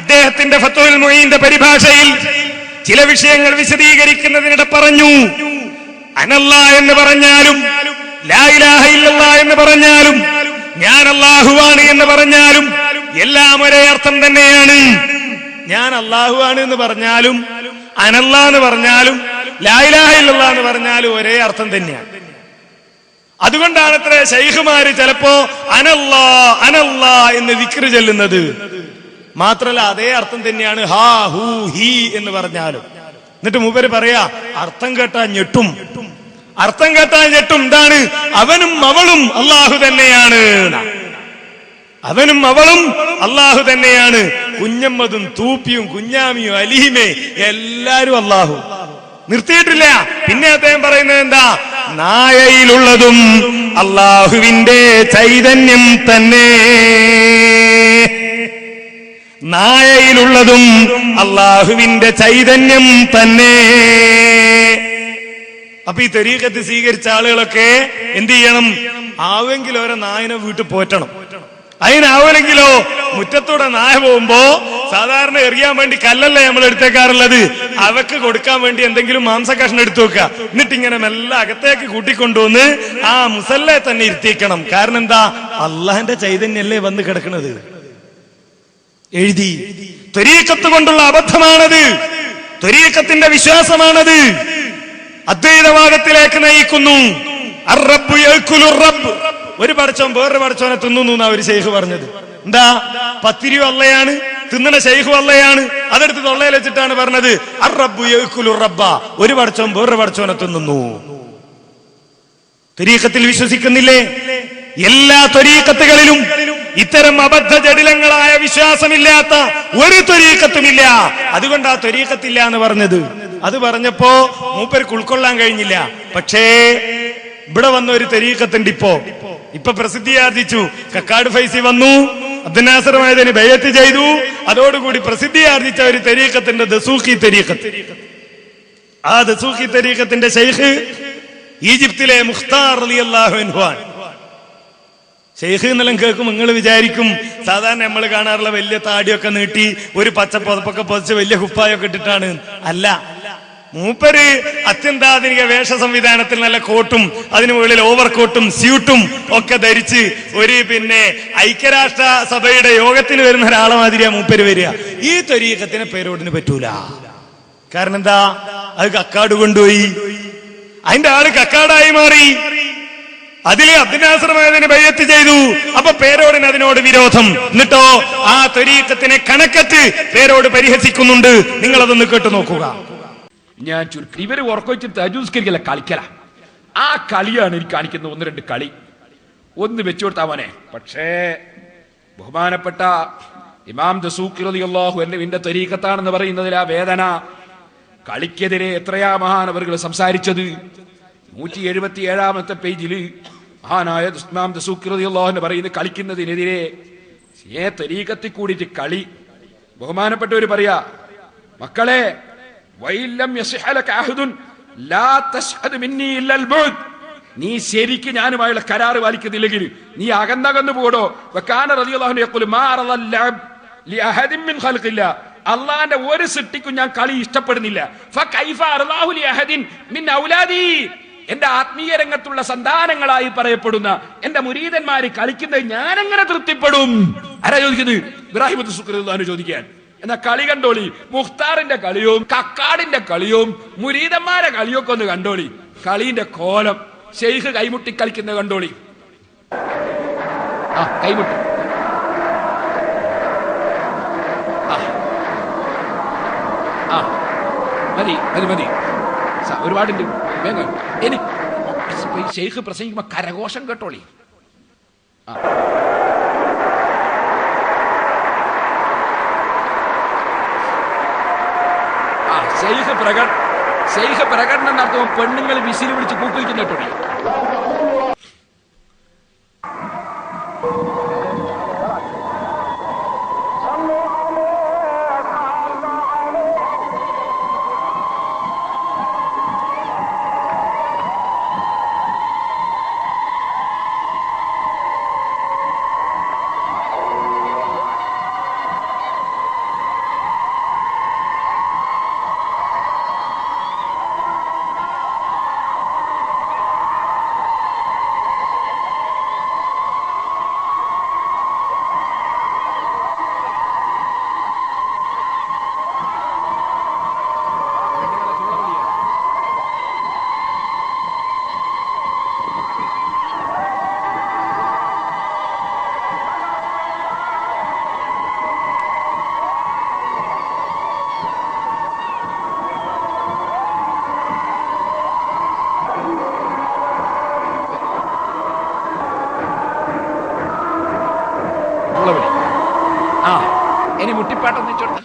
അദ്ദേഹത്തിന്റെ ഫത്വൽ മുഈന്റെ പരിഭാഷയിൽ ചില വിഷയങ്ങൾ വിശദീകരിക്കുന്നതിനിടെ പറഞ്ഞു, അനല്ലാ എന്ന് പറഞ്ഞാലും ലാ ഇലാഹ ഇല്ലല്ലാഹ് എന്ന് പറഞ്ഞാലും ഞാൻ അല്ലാഹുവാണ് എന്ന് പറഞ്ഞാലും എല്ലാം ഒരേ അർത്ഥം തന്നെയാണ്. ഞാൻ അല്ലാഹുവാണ് എന്ന് പറഞ്ഞാലും അനല്ലാ എന്ന് പറഞ്ഞാലും ലാ ഇലാഹ ഇല്ലല്ലാഹ് എന്ന് പറഞ്ഞാലും ഒരേ അർത്ഥം തന്നെയാണ്. അതുകൊണ്ടാണ് അത്ര ശൈഖുമാര് ചിലപ്പോ അനല്ലാ അനല്ലാ എന്ന് ദിക്ർ ചൊല്ലുന്നത്. മാത്രല്ല അതേ അർത്ഥം തന്നെയാണ് ഹാ ഹൂ ഹി എന്ന് പറഞ്ഞാലും. എന്നിട്ട് മൂപ്പര് പറയാ അർത്ഥം കേട്ടാ ഞെട്ടും. എന്താണ്? അവനും അവളും അല്ലാഹു തന്നെയാണ്. അവനും അവളും അല്ലാഹു തന്നെയാണ്. കുഞ്ഞമ്മതും തൂപ്പിയും കുഞ്ഞാമിയും അലീമേ എല്ലാരും അല്ലാഹു. നിർത്തിയിട്ടില്ല. പിന്നെ അദ്ദേഹം പറയുന്നത് എന്താ? നായയിലുള്ളതും അല്ലാഹുവിന്റെ ചൈതന്യം തന്നെ. നായയിലുള്ളതും അല്ലാഹുവിന്റെ ചൈതന്യം തന്നെ. അപ്പൊ ഈ ത്വരീഖത്ത് സ്വീകരിച്ച ആളുകളൊക്കെ എന്ത് ചെയ്യണം? ആവെങ്കിലും ഓരോ നായനെ വീട്ടിൽ പോറ്റണം. അതിനാവലെങ്കിലോ മുറ്റത്തൂടെ നായ പോകുമ്പോ സാധാരണ എറിയാൻ വേണ്ടി കല്ലല്ലേ നമ്മൾ എടുത്തേക്കാറുള്ളത്, അവക്ക് കൊടുക്കാൻ വേണ്ടി എന്തെങ്കിലും മാംസകഷ്ണം എടുത്തു വെക്കുക. എന്നിട്ട് ഇങ്ങനെ മെല്ലെ അകത്തേക്ക് കൂട്ടിക്കൊണ്ടുവന്ന് ആ മുസല്ലേ തന്നെ ഇരുത്തിക്കണം. കാരണം എന്താ? അള്ളാഹിന്റെ ചൈതന്യല്ലേ വന്ന് കിടക്കുന്നത്. എഴുതി. ത്വരീഖത്ത് കൊണ്ടുള്ള അബദ്ധമാണത്. ത്വരീഖത്തിന്റെ വിശ്വാസമാണത്. അദ്വൈതവാദത്തിലേക്ക് നയിക്കുന്നു. അർറബ്ബു യഅ്കുലു റബ്ബ്. ഒരു പടച്ചോൻ വേറൊരു പടച്ചോനെ തിന്നുന്നു എന്നാ ഒരു ശൈഖ് പറഞ്ഞത്. എന്താ? പത്തിരിയും അള്ളയാണ്, തിന്നണ ശൈഖും അള്ളയാണ്. അതെടുത്ത് തൊള്ളയിൽ വെച്ചിട്ടാണ് പറഞ്ഞത് അർറബ്ബു യഅ്കുലു റബ്ബ. ഒരു പടച്ചോൻ വേറൊരു പടച്ചോനെ തിന്നുന്നു. ത്വരീഖത്തിൽ വിശ്വസിക്കുന്നില്ലേ? എല്ലാ ത്വരീഖത്തുകളിലും ഇത്തരം അബദ്ധ ജടിലങ്ങളായ വിശ്വാസമില്ലാത്ത ഒരു ത്വരീഖത്തുമില്ല. അതുകൊണ്ട് ആ ത്വരീഖത്തില്ല എന്ന് പറഞ്ഞത്. അത് പറഞ്ഞപ്പോ മൂപ്പർക്ക് ഉൾക്കൊള്ളാൻ കഴിഞ്ഞില്ല. പക്ഷേ ഇവിടെ വന്ന ഒരു ത്വരീഖത്തുണ്ട്. ഇപ്പൊ പ്രസിദ്ധിയാർജിച്ചു. കക്കാട് ഫൈസി വന്നു, അബ്ദുൽ നാസർ മൈദനി ബൈഅത്ത് ചെയ്തു. അതോടുകൂടി പ്രസിദ്ധിയാർജിച്ച ഒരു ത്വരീഖത്തിന്റെ ദസൂഖി ത്വരീഖത്ത്. ആ ദസൂഖി തരീഖത്തിന്റെ ശൈഖ് ഈജിപ്തിലെ മുഖ്താർ റളിയല്ലാഹു അൻഹു ആണ്. ശൈഖ് എന്നെല്ലാം കേൾക്കും നിങ്ങൾ വിചാരിക്കും സാധാരണ നമ്മൾ കാണാറുള്ള വലിയ താടിയൊക്കെ നീട്ടി ഒരു പച്ച പുതപ്പൊക്കെ പൊതിച്ച് വലിയ കുപ്പായൊക്കെ ഇട്ടിട്ടാണ്. അല്ല, മൂപ്പര് അത്യന്താധുനിക വേഷ സംവിധാനത്തിൽ നല്ല കോട്ടും അതിനു മുകളിൽ ഓവർകോട്ടും സ്യൂട്ടും ഒക്കെ ധരിച്ച് ഒരു ഐക്യരാഷ്ട്ര സഭയുടെ യോഗത്തിന് വരുന്ന ഒരാളെ മാതിരിയാ മൂപ്പര് വരിക. ഈ ത്വരീഖത്തിന് പേരോടിന് പറ്റൂല. കാരണം എന്താ? അത് കക്കാട് കൊണ്ടുപോയി, അതിന്റെ ആള് കക്കാടായി മാറി. അതില് അബ്ദുനാസറുമായതിന് ബൈഅത്ത് ചെയ്തു. അപ്പൊ പേരോടിന് അതിനോട് വിരോധം. എന്നിട്ടോ ആ ത്വരീഖത്തിനെ കണക്കത്ത് പേരോട് പരിഹസിക്കുന്നുണ്ട്. നിങ്ങളതൊന്ന് കേട്ടു നോക്കുക. ഞാൻ ചുരുക്കി ഇവര് ഉറക്കൊഴിച്ച് തജൂസ്കരിക്കല കളിക്കല. ആ കളിയാണ് എനിക്ക് കാണിക്കുന്ന ഒന്ന് രണ്ട് കളി. ഒന്ന് വെച്ചു കൊടുത്താ മോനെ. പക്ഷേ ബഹുമാനപ്പെട്ട ഇമാം ദസൂഖി റളിയല്ലാഹു അൻഹുവിന്റെ ത്വരീഖത്താണെന്ന് പറയുന്നതിൽ ആ വേദന. കളിക്കെതിരെ എത്രയാ മഹാനവറുകൾ സംസാരിച്ചത്. 177-ാമത്തെ പേജിൽ മഹാനായ ഇമാം ദസൂഖി റളിയല്ലാഹു അൻഹു പറയുന്നത് കളിക്കുന്നതിനെതിരെ ത്വരീഖത്തിൽ കൂടിയിട്ട് കളി. ബഹുമാനപ്പെട്ടവര് പറയാ, മക്കളെ നീ ശരിക്ക് ഞാനുമായുള്ള കരാറ് പാലിക്കുന്നില്ലെങ്കിൽ നീ അകന്നകന്നു പോടോ. അള്ളാന്റെ ഒരു സൃഷ്ടിക്കും ഞാൻ കളി ഇഷ്ടപ്പെടുന്നില്ല. എന്റെ ആത്മീയ രംഗത്തുള്ള സന്താനങ്ങളായി പറയപ്പെടുന്ന എന്റെ മുരീദന്മാര് കളിക്കുന്നത് ഞാൻ എങ്ങനെ തൃപ്തിപ്പെടും? ആരാ ചോദിക്കുന്നത്? ഇബ്രാഹിം ദസൂഖി റളിയല്ലാഹു അൻഹു ചോദിക്കാൻ. എന്നാ കളി കണ്ടോളി. മുഖ്താറിന്റെ കളിയും കക്കാടിന്റെ കളിയും മുരീദന്മാരെ കളിയൊക്കെ ഒന്ന് കണ്ടോളി. കളീന്റെ കോലം. ശൈഖ് കൈമുട്ടി കളിക്കുന്നത് കണ്ടോളി. ആ കൈമുട്ടി. ആ മതി മതി മതി, ഒരുപാടുണ്ട്. എനിക്ക് ശൈഖ് പ്രസംഗിക്കുമ്പോ കരഘോഷം കേട്ടോളി. ആ ശൈഖ് പ്രകടനം നടത്തുമ്പോൾ പെണ്ണുങ്ങൾ വിസിൽ വിളിച്ച് കൂക്കിരിക്കുന്ന കേട്ടോളി. ഇനി മുട്ടിപ്പാട്ടൊന്നും വെച്ചോട്ടെ.